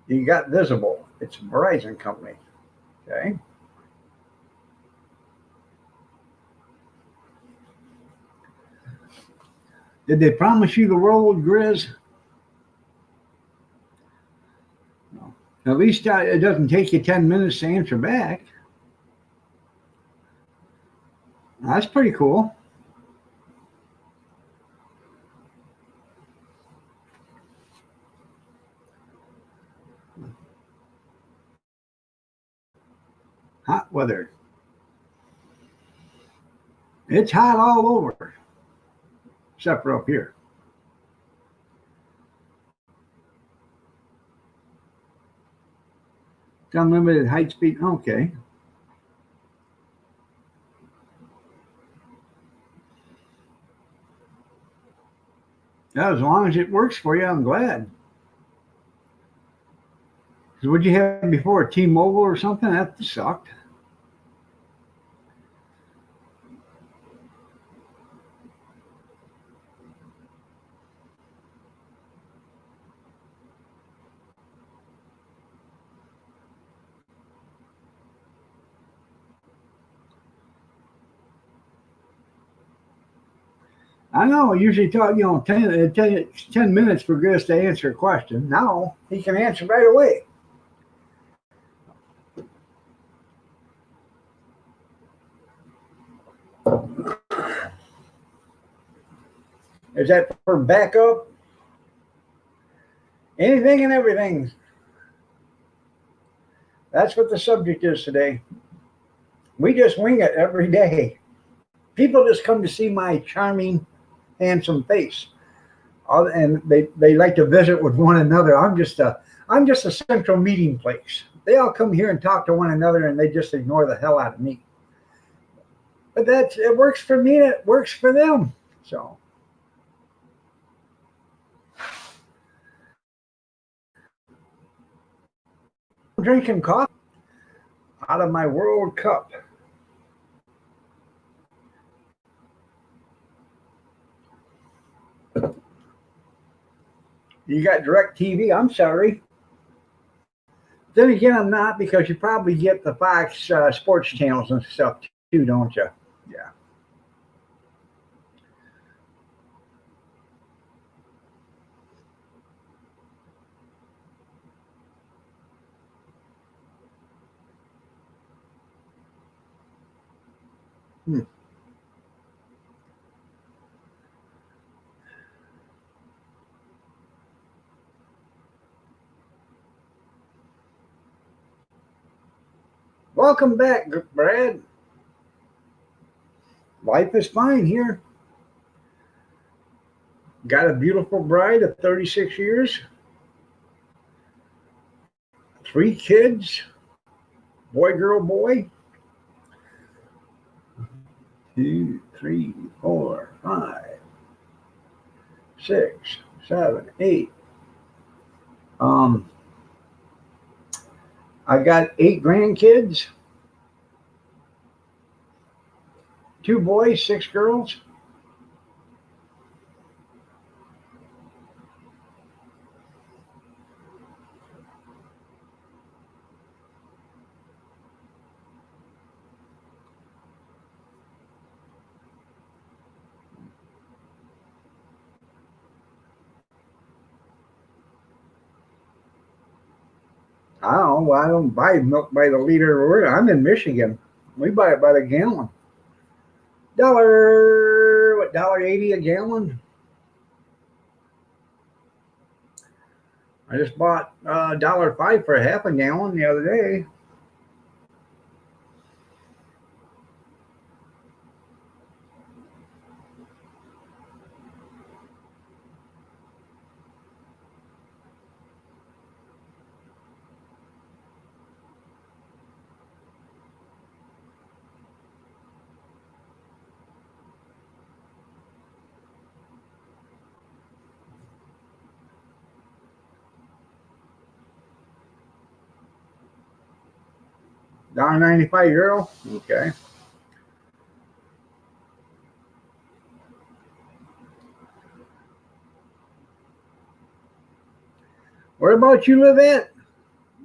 You got Visible. It's a Verizon company. Okay. Did they promise you the world, Grizz? No. At least it doesn't take you 10 minutes to answer back. That's pretty cool. weather. It's hot all over, except for up here. Unlimited height speed. Okay. Yeah, as long as it works for you, I'm glad. So what'd you have before? T-Mobile or something? That sucked. I know. I usually talk, 10 minutes for Chris to answer a question. Now he can answer right away. Is that for backup? Anything and everything. That's what the subject is today. We just wing it every day. People just come to see my charming, handsome face, and they like to visit with one another. I'm just a central meeting place. They all come here and talk to one another, and they just ignore the hell out of me. But it works for me. It works for them. So. I'm drinking coffee out of my World Cup. You got DirecTV? I'm sorry. Then again, I'm not, because you probably get the Fox sports channels and stuff too, don't you? Yeah. Welcome back, Brad. Life is fine here. Got a beautiful bride of 36 years. 3 kids. Boy, girl, boy. 2, 3, 4, 5, 6, 7, 8. I got 8 grandkids. 2 boys, 6 girls. I don't know. I don't buy milk by the liter. I'm in Michigan. We buy it by the gallon. $1.80 a gallon. I just bought $1.05 for a half a gallon the other day. €1.95. Okay. Where about you live at?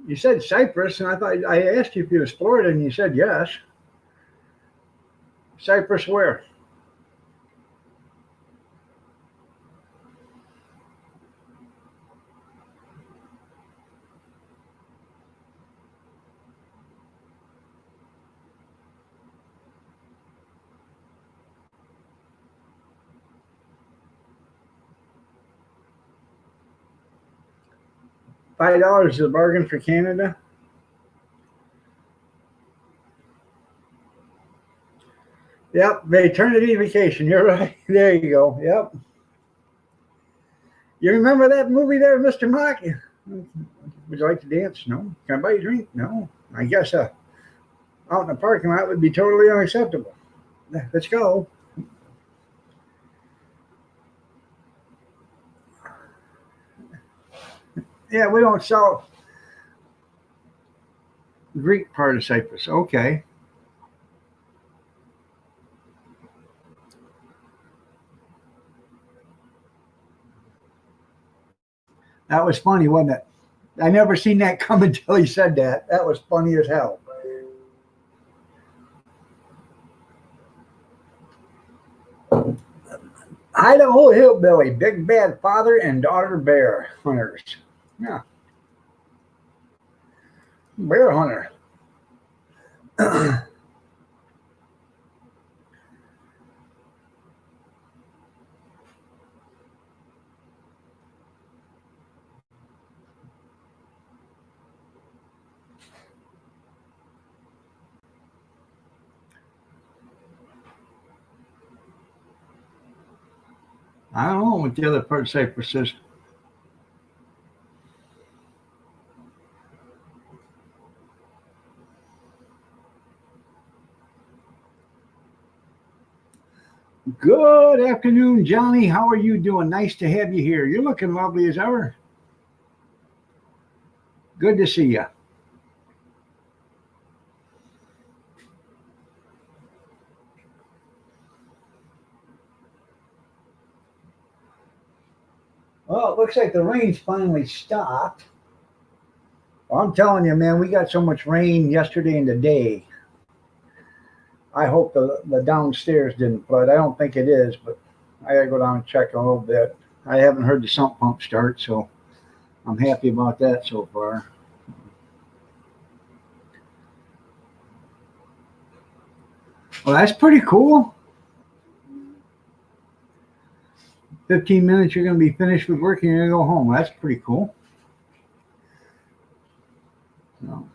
You said Cyprus, and I thought I asked you if you was Florida, and you said yes. Cyprus where? $5 is a bargain for Canada. Yep, maternity vacation. You're right. There you go. Yep. You remember that movie there, Mr. Mock? Would you like to dance? No. Can I buy you a drink? No. I guess out in the parking lot would be totally unacceptable. Let's go. Yeah, we don't sell Greek participles. Okay. That was funny, wasn't it? I never seen that come until he said that. That was funny as hell. Idaho hillbilly, big bad father and daughter bear hunters. Yeah, bear hunter. I don't know what the other part of Cyprus is. Good afternoon, Johnny. How are you doing? Nice to have you here. You're looking lovely as ever. Good to see you. Well, it looks like the rain's finally stopped. Well, I'm telling you, man, we got so much rain yesterday and today. I hope the downstairs didn't flood. I don't think it is, but I gotta go down and check a little bit. I haven't heard the sump pump start, so I'm happy about that so far. Well, that's pretty cool. 15 minutes, you're going to be finished with work and you're going to go home. That's pretty cool. So,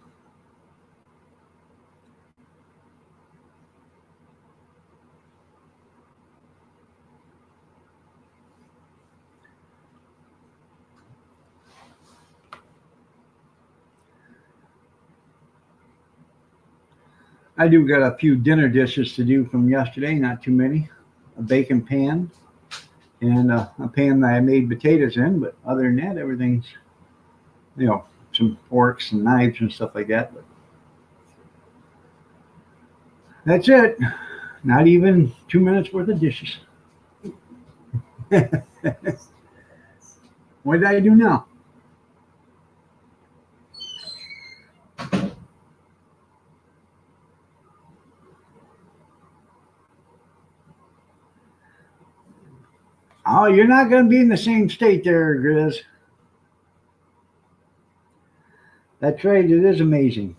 I do got a few dinner dishes to do from yesterday, not too many. A bacon pan and a pan that I made potatoes in, but other than that, everything's, you know, some forks and knives and stuff like that. But that's it. Not even 2 minutes worth of dishes. What did I do now? Oh, you're not going to be in the same state there, Grizz. That's right. It is amazing.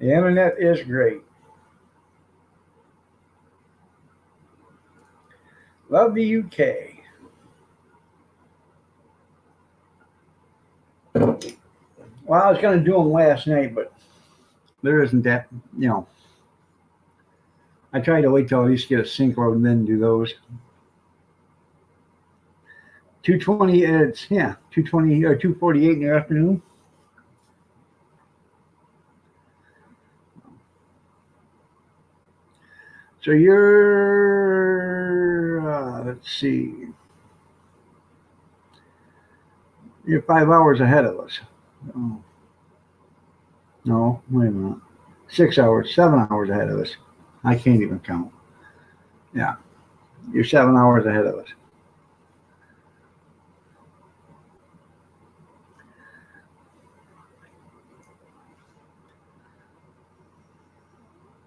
The internet is great. Love the UK. Well, I was going to do them last night, but there isn't that, you know. I try to wait till at least get a sync load and then do those. 2:20, it's, yeah, 2:20 or 2:48 in the afternoon. So you're, let's see, you're 5 hours ahead of us. Oh, no, wait a minute. 6 hours, 7 hours ahead of us. I can't even count. Yeah, you're 7 hours ahead of us.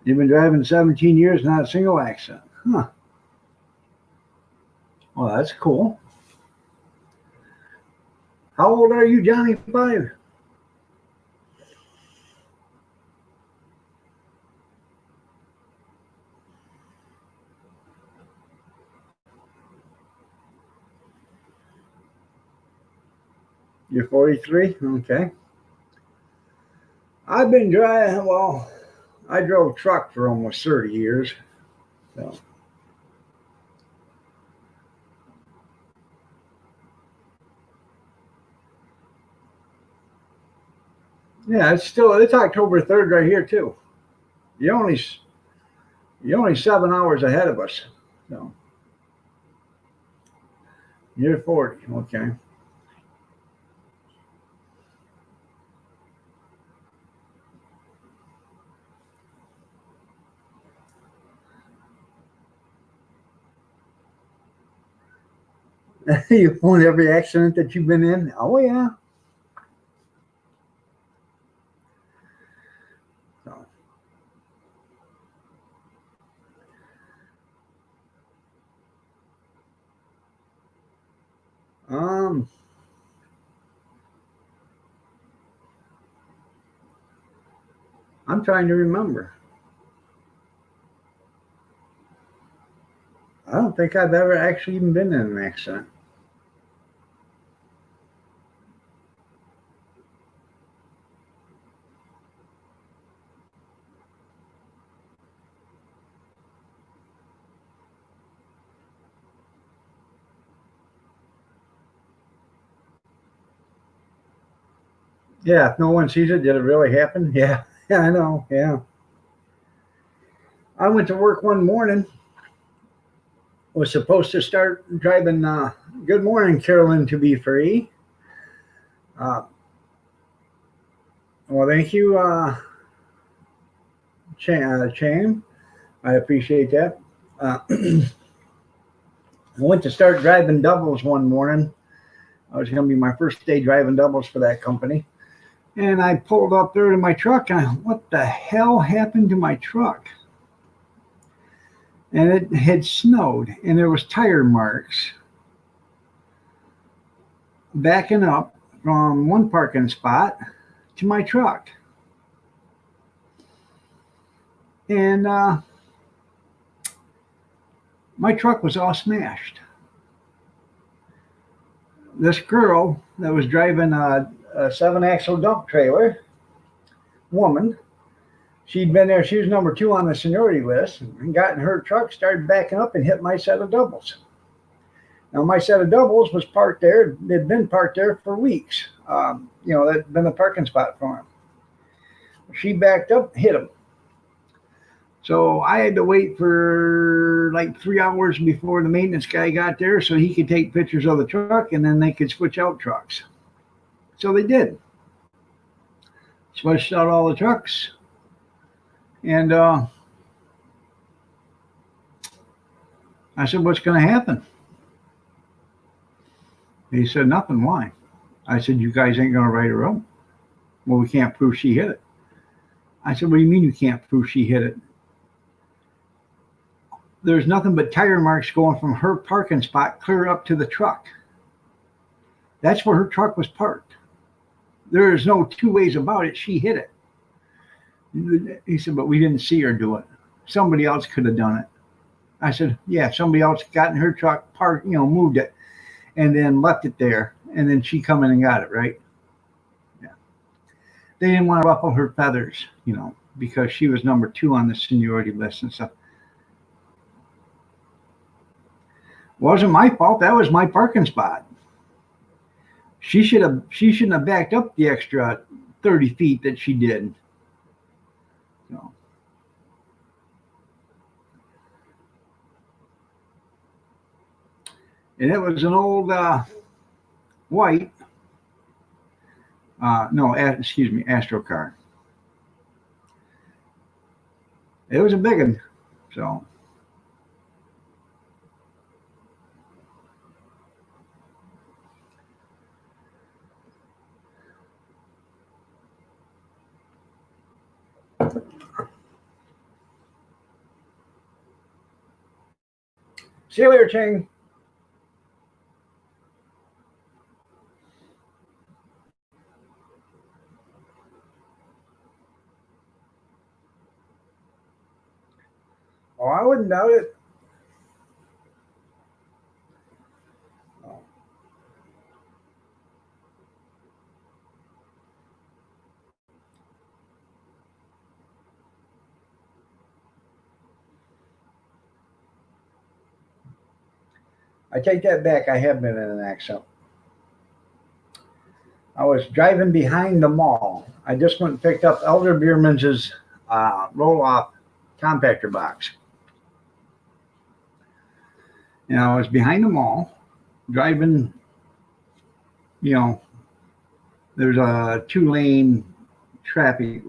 You've been driving 17 years, not a single accident. Huh. Well, that's cool. How old are you, Johnny Five? You're 43? Okay. I've been driving, well, I drove truck for almost 30 years. So, yeah, it's October 3rd right here too. You're only, you're only 7 hours ahead of us. So, you're 40. Okay. You own every accident that you've been in? Oh, yeah. So, um, I'm trying to remember. I don't think I've ever actually even been in an accident. Yeah, if no one sees it, did it really happen? Yeah, yeah, I know. Yeah. I went to work one morning, was supposed to start driving. Good morning, Carolyn, to be free. Uh, well, thank you, Chang. I appreciate that. I went to start driving doubles one morning. I was going to be my first day driving doubles for that company. And I pulled up there to my truck, and what the hell happened to my truck? And it had snowed, and there was tire marks backing up from one parking spot to my truck. And my truck was all smashed. This girl that was driving a seven axle dump trailer, woman, she'd been there, she was number two on the seniority list, and got in her truck, started backing up, and hit my set of doubles. Now, my set of doubles was parked there. They'd been parked there for weeks. That'd been a parking spot for them. She backed up, hit him. So I had to wait for like 3 hours before the maintenance guy got there so he could take pictures of the truck and then they could switch out trucks. So they did. Switched out all the trucks. And I said, "What's going to happen?" He said, "Nothing. Why?" I said, "You guys ain't going to write her up." "Well, we can't prove she hit it." I said, "What do you mean you can't prove she hit it? There's nothing but tire marks going from her parking spot clear up to the truck. That's where her truck was parked. There is no two ways about it. She hit it." He said, "But we didn't see her do it. Somebody else could have done it." I said, "Yeah, somebody else got in her truck, parked, moved it, and then left it there, and then she come in and got it, right?" Yeah. They didn't want to ruffle her feathers, because she was number two on the seniority list and stuff. Wasn't my fault. That was my parking spot. She shouldn't have backed up the extra 30 feet that she did. So, and it was an old white, no, excuse me, Astro car. It was a big one. So, see you later, Ching. Oh, I wouldn't doubt it. Oh, I take that back. I have been in an accident. I was driving behind the mall. I just went and picked up Elder Bierman's roll-off compactor box. And I was behind the mall, driving, you know, there's a 2-lane traffic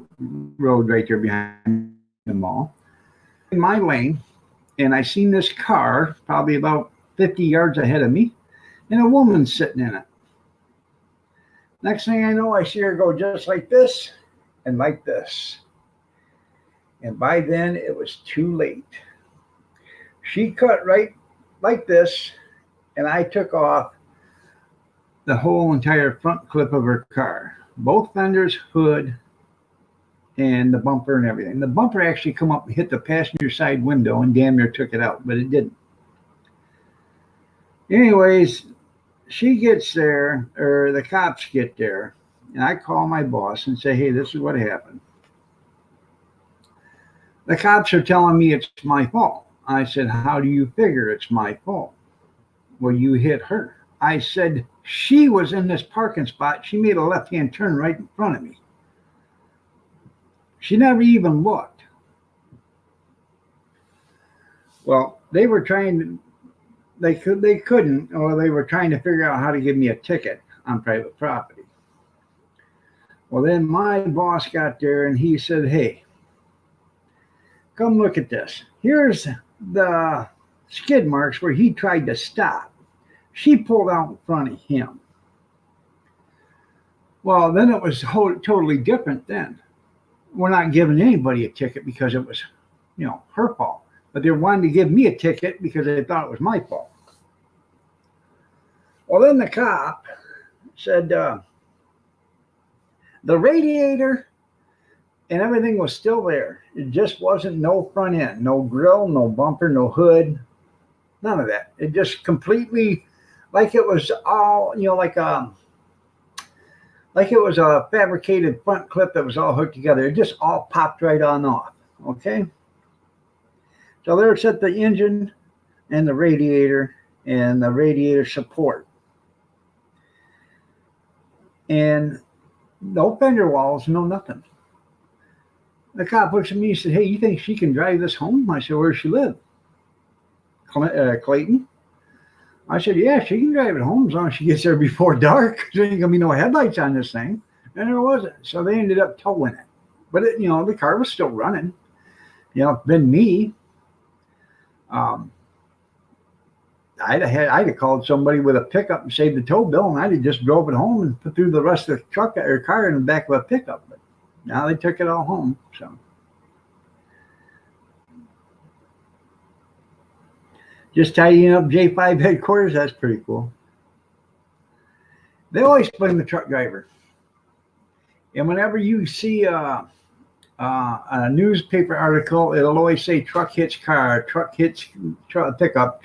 road right there behind the mall. In my lane, and I seen this car probably about 50 yards ahead of me, and a woman sitting in it. Next thing I know, I see her go just like this and like this. And by then, it was too late. She cut right like this, and I took off the whole entire front clip of her car. Both fenders, hood, and the bumper and everything. The bumper actually come up and hit the passenger side window and damn near took it out, but it didn't. Anyways, she gets there, or the cops get there, and I call my boss and say, hey, this is what happened. The cops are telling me it's my fault. I said, how do you figure it's my fault? Well, you hit her. I said, she was in this parking spot. She made a left-hand turn right in front of me. She never even looked. Well, they were trying to, they couldn't, or they were trying to figure out how to give me a ticket on private property. Well, then my boss got there and he said, hey, come look at this. Here's the skid marks where he tried to stop. She pulled out in front of him. Well, then it was totally different then. We're not giving anybody a ticket because it was, her fault. But they wanted to give me a ticket because they thought it was my fault. Well, then the cop said the radiator and everything was still there. It just wasn't no front end, no grill, no bumper, no hood, none of that. It just completely, like it was all, like it was a fabricated front clip that was all hooked together. It just all popped right on off, okay? So there's at the engine and the radiator support. And no fender walls, no nothing. The cop looks at me and said, hey, you think she can drive this home? I said, where does she live? Clayton. I said, yeah, she can drive it home as long as she gets there before dark. There ain't gonna be no headlights on this thing. And there wasn't. So they ended up towing it. But it, the car was still running. Been me. I'd have called somebody with a pickup and saved the tow bill, and I'd have just drove it home and put through the rest of the truck or car in the back of a pickup. But now they took it all home. So just tidying up J5 headquarters, that's pretty cool. They always blame the truck driver. And whenever you see a newspaper article, it'll always say truck hits car, truck hits pickup.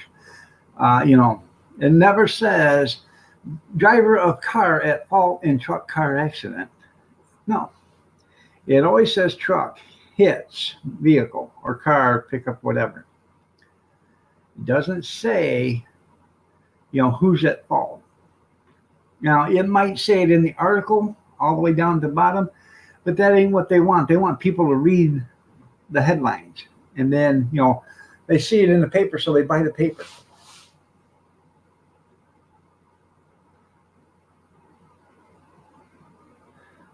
It never says driver of car at fault in truck car accident. No. It always says truck hits vehicle or car, pickup, whatever. It doesn't say, who's at fault. Now, it might say it in the article all the way down to the bottom, but that ain't what they want. They want people to read the headlines. And then, they see it in the paper, so they buy the paper.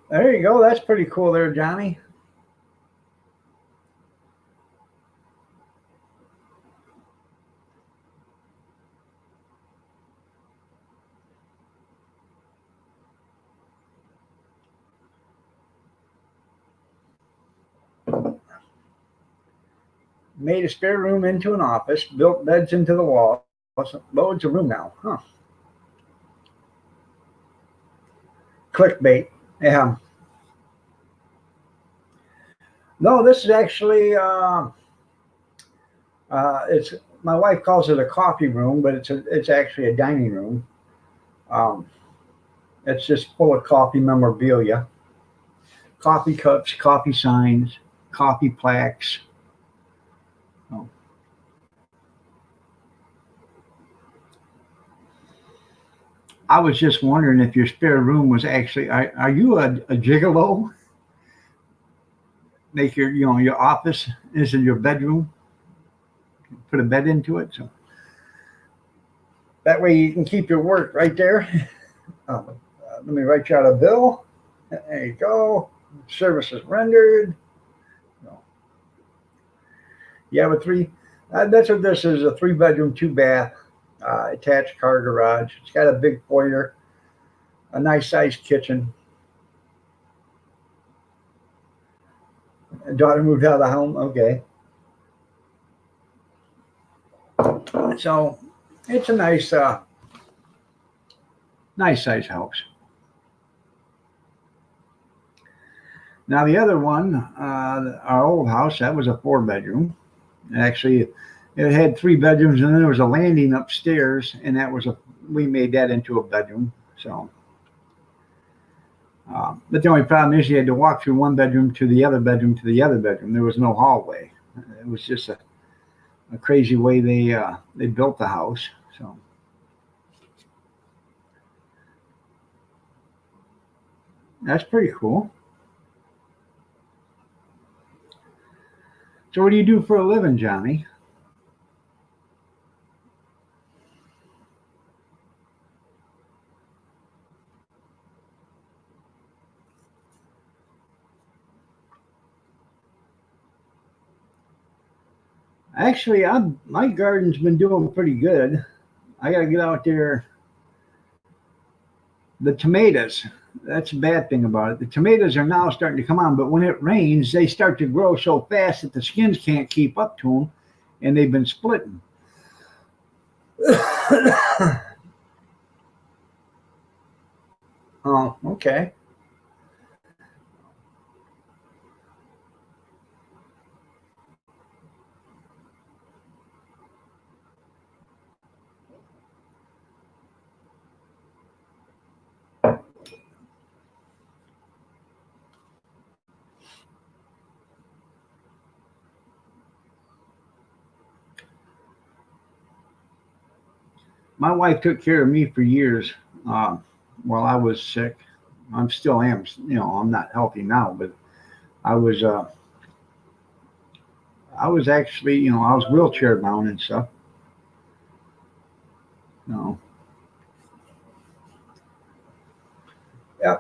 There you go. That's pretty cool there, Johnny. Made a spare room into an office, built beds into the wall. Loads of room now, huh? Clickbait. Yeah. No, this is actually it's, my wife calls it a coffee room, but it's actually a dining room. It's just full of coffee memorabilia, coffee cups, coffee signs, coffee plaques. Oh. I was just wondering if your spare room was actually. Are you a gigolo? Make your office is in your bedroom. Put a bed into it, so that way you can keep your work right there. Let me write you out a bill. There you go. Services rendered. No. You have a three. That's what this is, a 3 bedroom, 2 bath, attached car garage. It's got a big foyer, a nice sized kitchen. Daughter moved out of the home. Okay. So it's a nice size house. Now the other one, our old house, that was a 4 bedroom. Actually, it had 3 bedrooms, and then there was a landing upstairs, and we made that into a bedroom. So, but the only problem is you had to walk through one bedroom to the other bedroom to the other bedroom. There was no hallway. It was just a crazy way they built the house. So that's pretty cool. So what do you do for a living, Johnny? Actually, my garden's been doing pretty good. I got to get out there. The tomatoes, that's a bad thing about it. The tomatoes are now starting to come on, but when it rains, they start to grow so fast that the skins can't keep up to them, and they've been splitting. Oh, okay. My wife took care of me for years while I was sick. I'm still am. I'm not healthy now, but I was. I was actually, I was wheelchair bound and stuff. No. Yeah.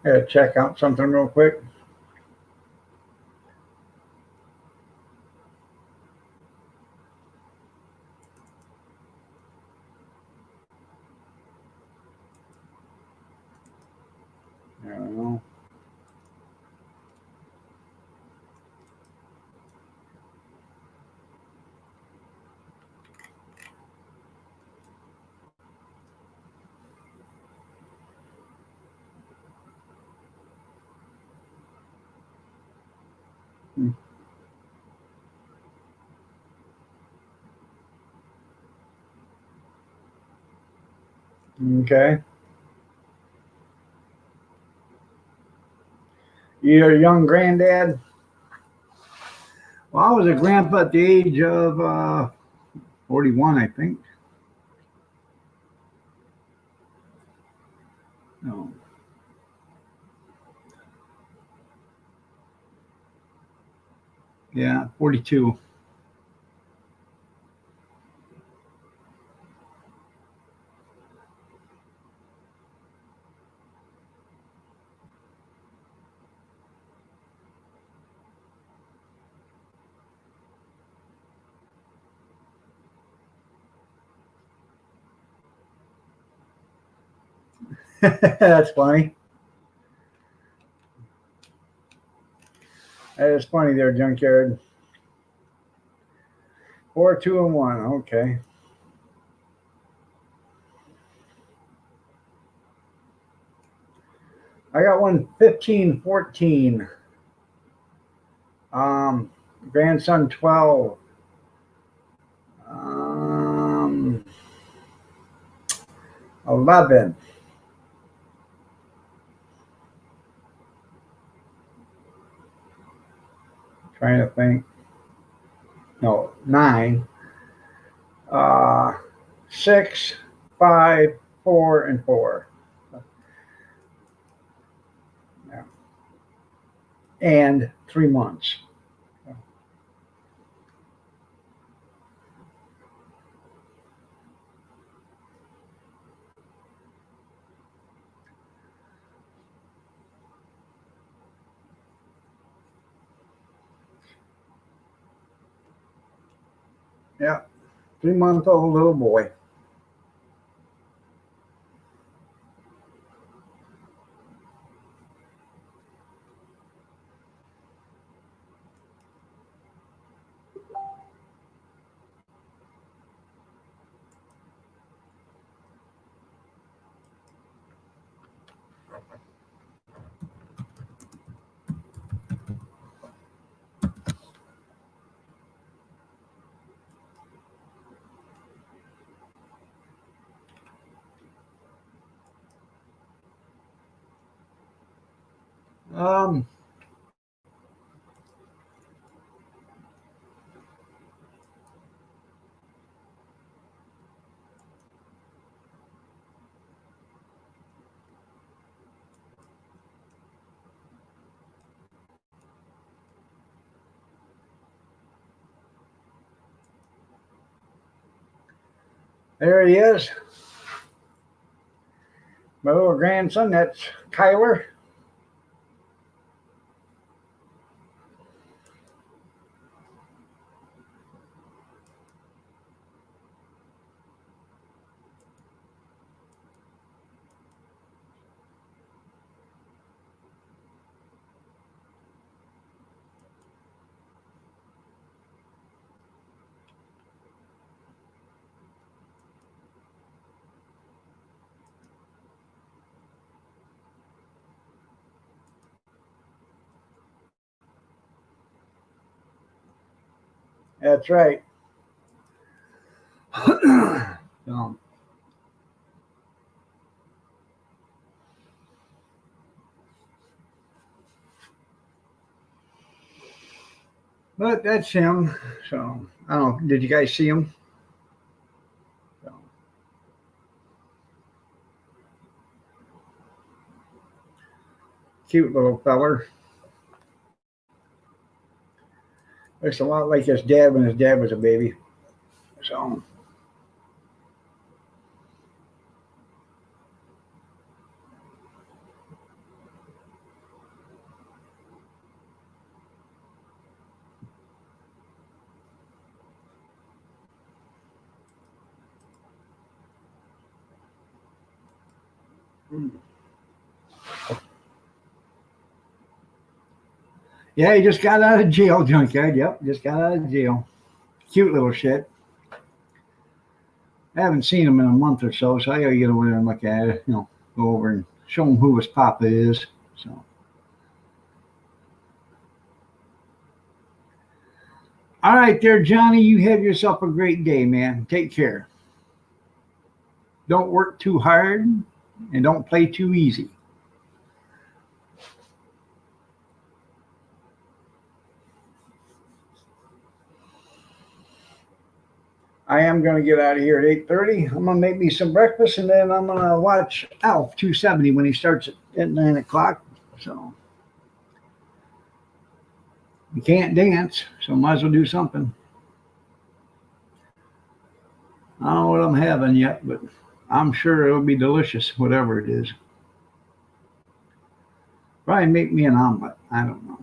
Gotta check out something real quick. I don't know. Okay. You're a young granddad. Well, I was a grandpa at the age of 41, I think. No. Yeah, 42. That's funny. That is funny there, Junkyard. 4, 2, and 1. Okay. I got one 15, 14. Um, grandson 12. Um, 11. Trying to think. No, 9. 6, 5, 4, and 4. Yeah. And 3 months. Yeah. 3-month-old little boy. Um, there he is. My little grandson, that's Kyler. That's right. So, but that's him. So I don't know. Did you guys see him? So, cute little feller. Looks a lot like his dad when his dad was a baby. So, yeah, he just got out of jail, Junkyard. Yep, just got out of jail. Cute little shit. I haven't seen him in a month or so, so I gotta get over there and look at it. Go over and show him who his papa is. So, all right, there, Johnny. You have yourself a great day, man. Take care. Don't work too hard and don't play too easy. I am going to get out of here at 8:30. I'm going to make me some breakfast and then I'm going to watch Alf 270 when he starts at 9 o'clock. So you can't dance, so might as well do something. I don't know what I'm having yet, but I'm sure it'll be delicious, whatever it is. Probably make me an omelet. I don't know.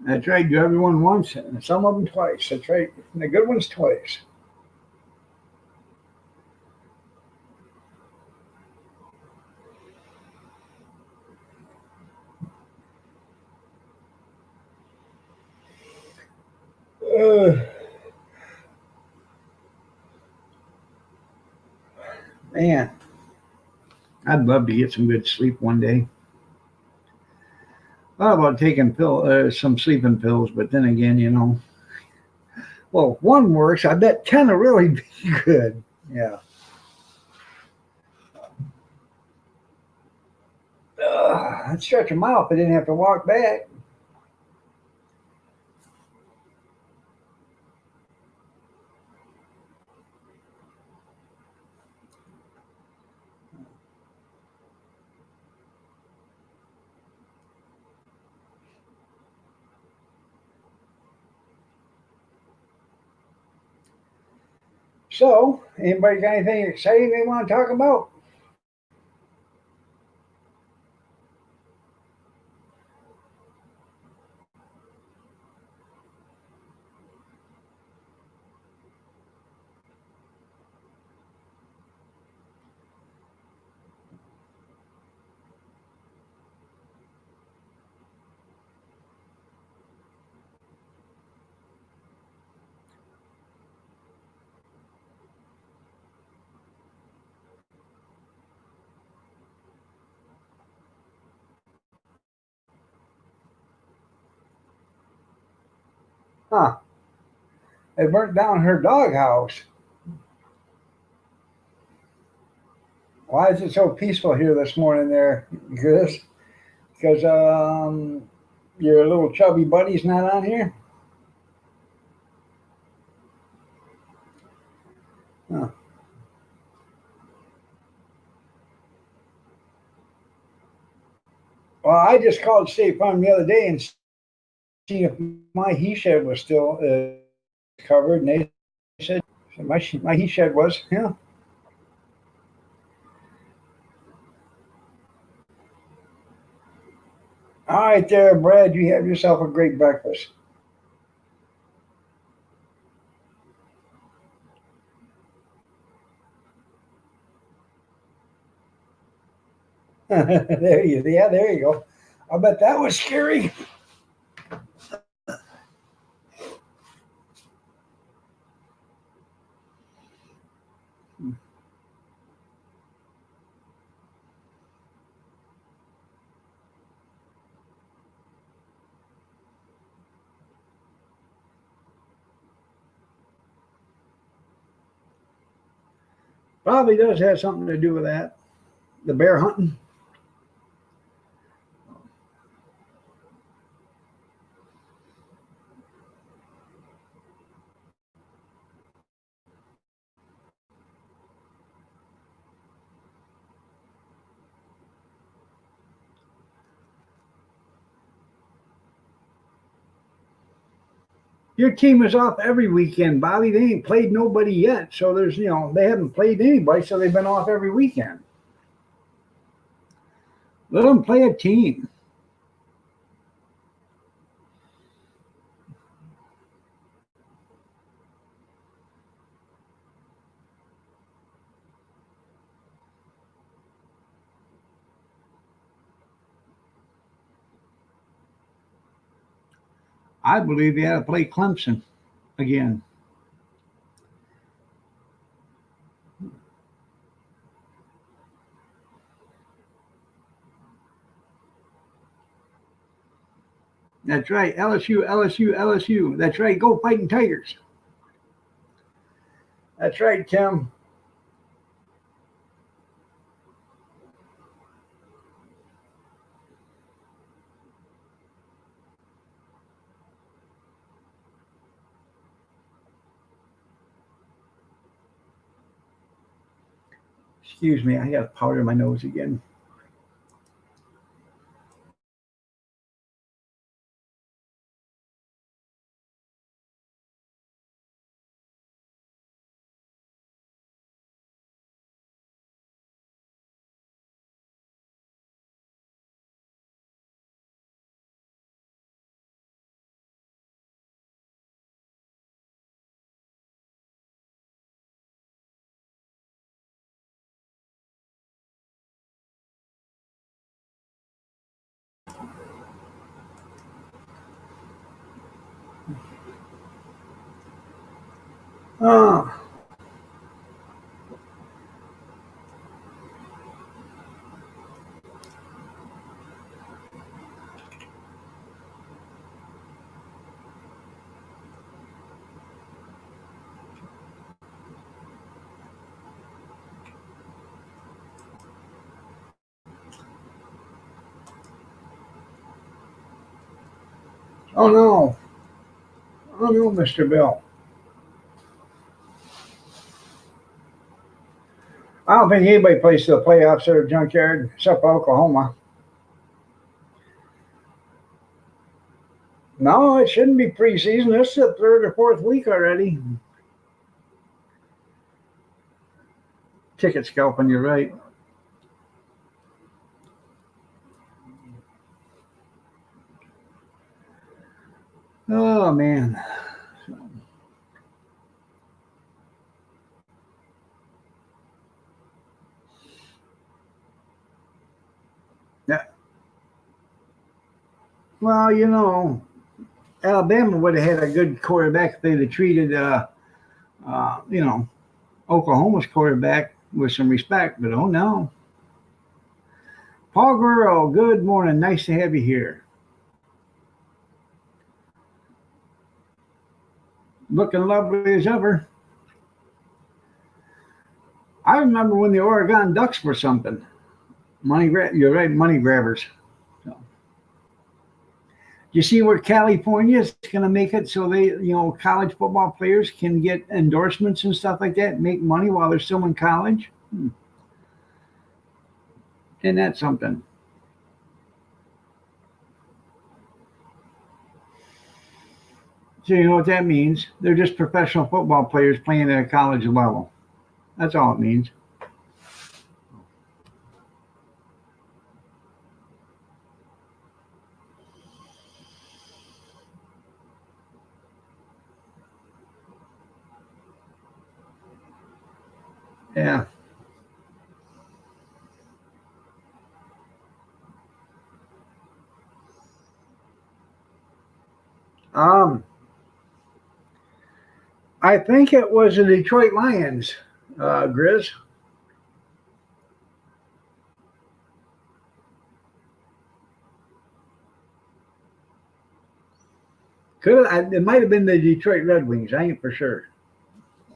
That's right. Do everyone once, and some of them twice. That's right. And the good ones twice. Uh, man, I'd love to get some good sleep one day. Thought about taking some sleeping pills, but then again, well, one works. I bet 10 will really be good. Yeah. I'd stretch them out, but didn't have to walk back. So, anybody got anything exciting they want to talk about? Huh? They burnt down her doghouse. Why is it so peaceful here this morning, there, Chris? Because your little chubby buddy's not on here. Huh. Well, I just called State Farm the other day and see if my he shed was still covered, and they said my he shed was. Yeah. All right, there, Brad. You have yourself a great breakfast. There you go. I bet that was scary. Probably does have something to do with that. The bear hunting. Your team is off every weekend, Bobby. They ain't played nobody yet, so they haven't played anybody, so they've been off every weekend. Let them play a team. I believe they ought to play Clemson again. That's right. LSU, LSU, LSU. That's right. Go fighting Tigers. That's right, Tim. Excuse me. I got powder in my nose again. Oh, oh no. Oh no, Mr. Bill. I don't think anybody plays to the playoffs at a junkyard except for Oklahoma. No, it shouldn't be preseason. This is the third or fourth week already. Ticket scalping, you're right. Oh man. Yeah. Well, Alabama would have had a good quarterback if they'd have treated, you know, Oklahoma's quarterback with some respect. But oh no. Paul Guerrero, good morning. Nice to have you here. Looking lovely as ever. I remember when the Oregon Ducks were something. You're right, money grabbers. So, you see where California is going to make it so college football players can get endorsements and stuff like that, make money while they're still in college? Isn't that something? So you know what that means? They're just professional football players playing at a college level. That's all it means. Yeah. Um, I think it was the Detroit Lions, Grizz. It might have been the Detroit Red Wings. I ain't for sure.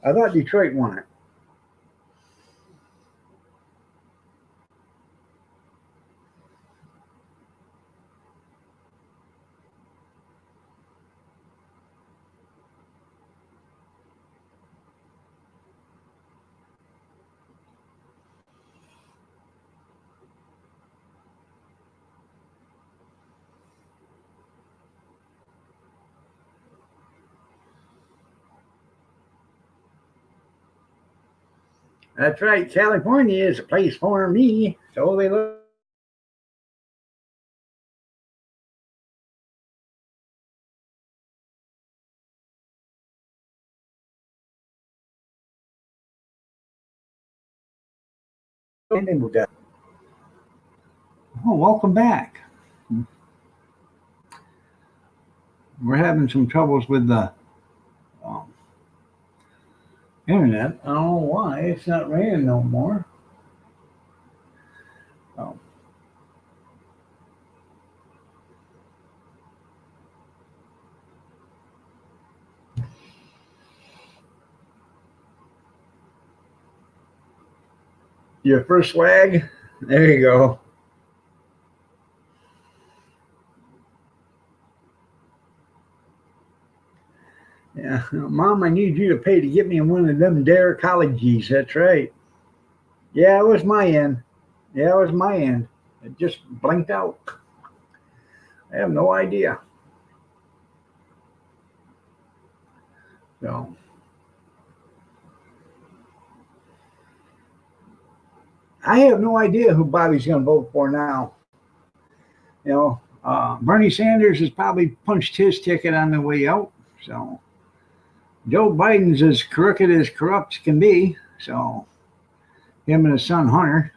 I thought Detroit won it. That's right. California is a place for me. So they look and we'll go. Oh, welcome back. We're having some troubles with the um, internet. I don't know why. It's not raining no more. Oh. Your first swag? There you go. Yeah. Mom, I need you to pay to get me one of them Dare colleges. That's right. Yeah, it was my end. Yeah, it was my end. It just blinked out. I have no idea. So I have no idea who Bobby's going to vote for now. Bernie Sanders has probably punched his ticket on the way out. So Joe Biden's as crooked as corrupt can be. So him and his son Hunter.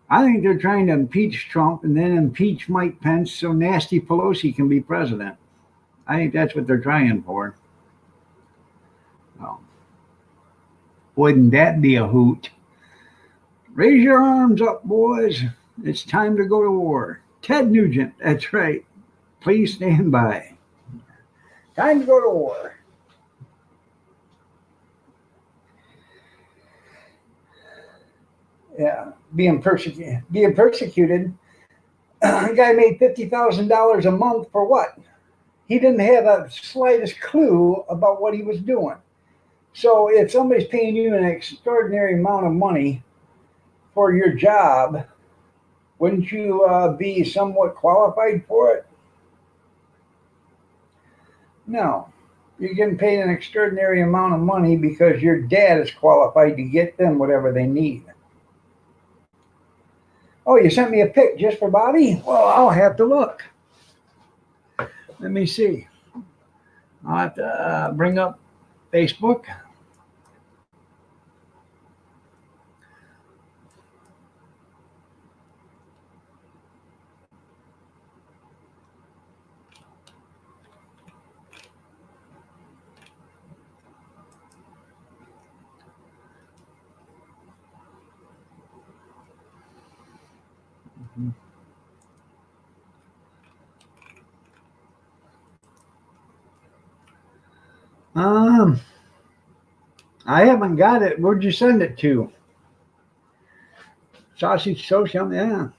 I think they're trying to impeach Trump and then impeach Mike Pence so Nasty Pelosi can be president. I think that's what they're trying for. Oh, wouldn't that be a hoot? Raise your arms up, boys. It's time to go to war. Ted Nugent, that's right. Please stand by. Time to go to war. Yeah, being persecuted. A guy made $50,000 a month for what? He didn't have a slightest clue about what he was doing. So if somebody's paying you an extraordinary amount of money for your job, wouldn't you be somewhat qualified for it? No. You're getting paid an extraordinary amount of money because your dad is qualified to get them whatever they need. Oh, you sent me a pic just for Bobby? Well, I'll have to look. Let me see. I'll have to bring up Facebook. Um, I haven't got it. Where'd you send it to? Sausage Social? Yeah.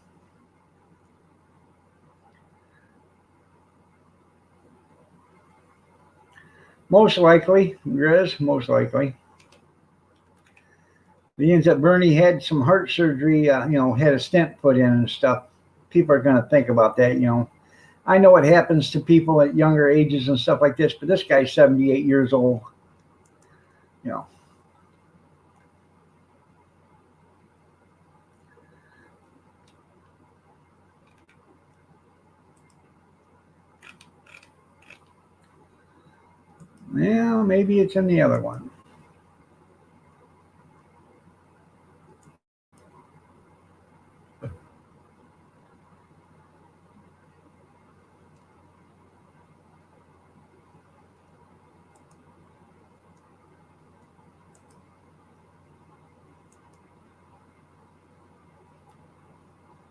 Most likely, Grizz, most likely. Being that Bernie had some heart surgery, had a stent put in and stuff, people are going to think about that. I know what happens to people at younger ages and stuff like this, but this guy's 78 years old. You know, well, maybe it's in the other one.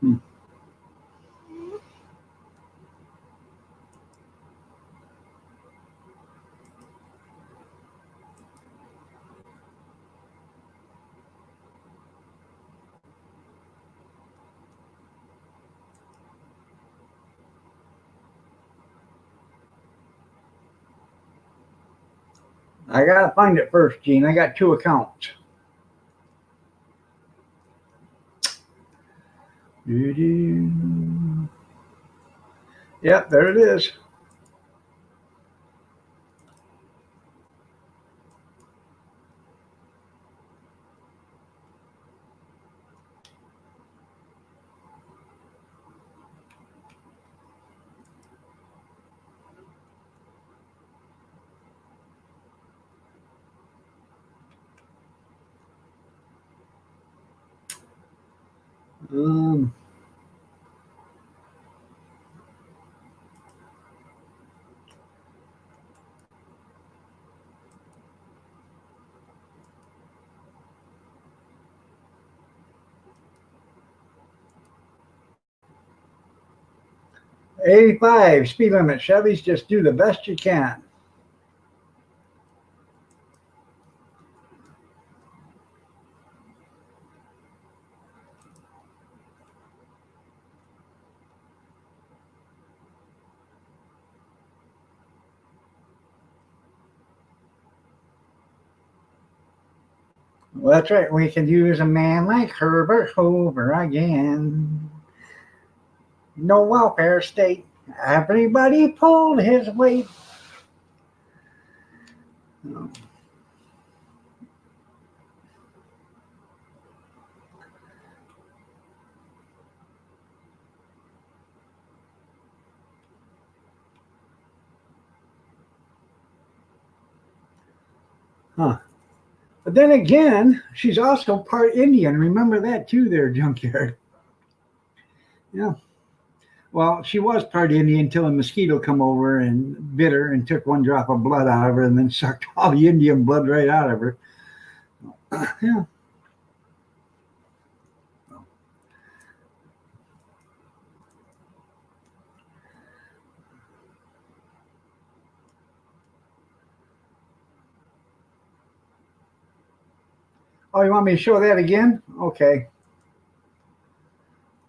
Hmm. I gotta find it first, Gene. I got two accounts. Doo-doo. Yep, there it is. Um, 85 speed limit. Chevys, just do the best you can. Well, that's right. We could use a man like Herbert Hoover again. No welfare state. Everybody pulled his weight. Oh, huh. But then again, she's also part Indian. Remember that too, there, Junkyard. Yeah. Well, she was part Indian until a mosquito come over and bit her and took one drop of blood out of her and then sucked all the Indian blood right out of her. Yeah. Oh, you want me to show that again? Okay.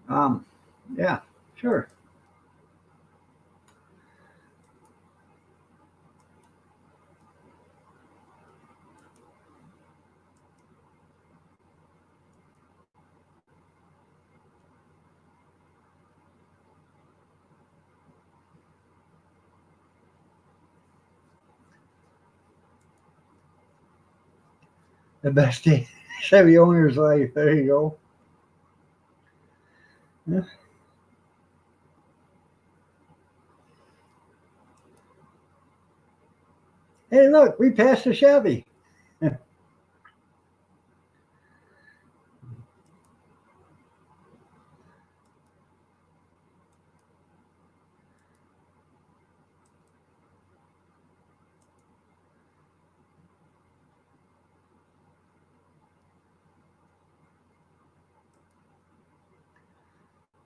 Um, yeah, sure. The best day Chevy owner's life. There you go. Yeah. Hey, look, we passed a Chevy.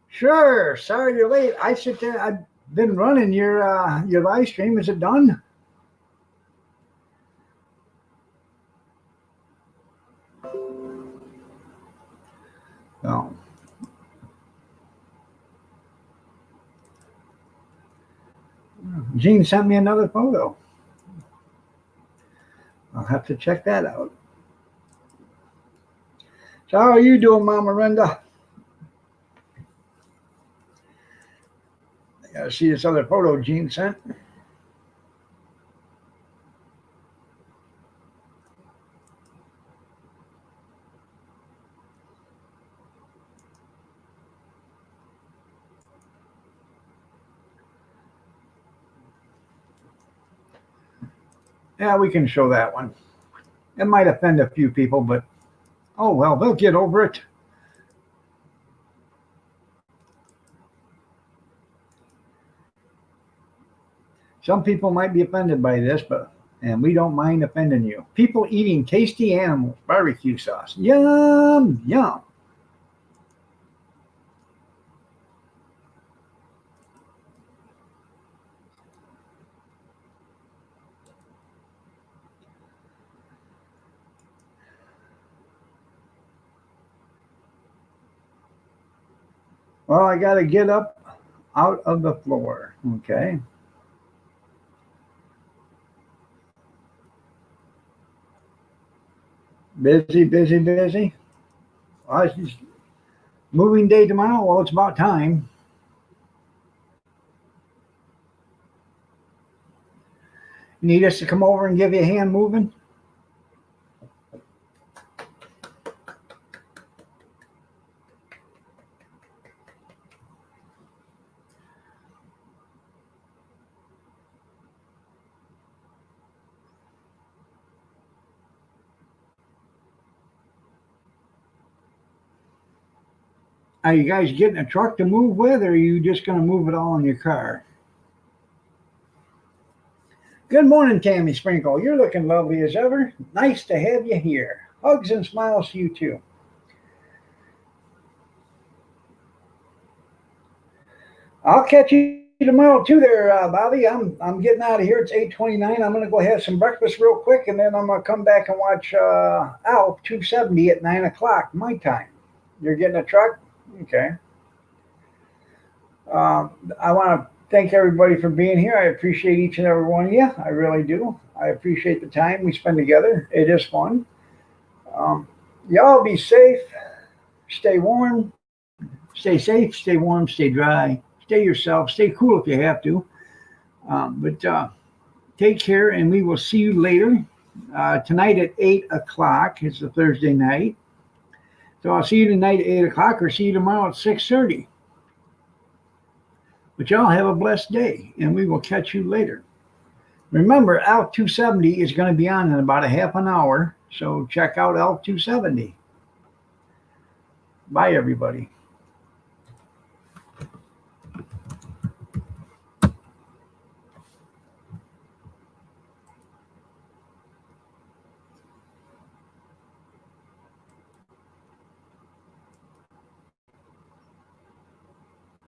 Sure. Sorry you're late. I sit there. I've been running your live stream. Is it done? No. Gene sent me another photo. I'll have to check that out. So how are you doing, Mama Renda? I gotta see this other photo Gene sent. Yeah, we can show that one. It might offend a few people, but oh well, they'll get over it. Some people might be offended by this, but and we don't mind offending you. People eating tasty animals, barbecue sauce. Yum, yum. Well, I got to get up out of the floor. Okay. Busy, busy, busy. Well, it's just moving day tomorrow. Well, it's about time. Need us to come over and give you a hand moving? Are you guys getting a truck to move with, or are you just going to move it all in your car? Good morning, Tammy Sprinkle. You're looking lovely as ever. Nice to have you here. Hugs and smiles to you too. I'll catch you tomorrow too, there, Bobby. I'm getting out of here. It's 8:29. I'm gonna go have some breakfast real quick, and then I'm gonna come back and watch Alf 270 at 9 o'clock my time. You're getting a truck, okay? I want to thank everybody for being here. I appreciate each and every one of you. I really do. I appreciate the time we spend together. It is fun. Um, y'all be safe. Stay warm. Stay safe. Stay warm. Stay dry. Stay yourself. Stay cool if you have to. But take care, and we will see you later. Tonight at 8 o'clock is the Thursday night. So I'll see you tonight at 8 o'clock, or see you tomorrow at 6:30. But y'all have a blessed day, and we will catch you later. Remember, Alf 270 is going to be on in about a half an hour, so check out Alf 270. Bye, everybody.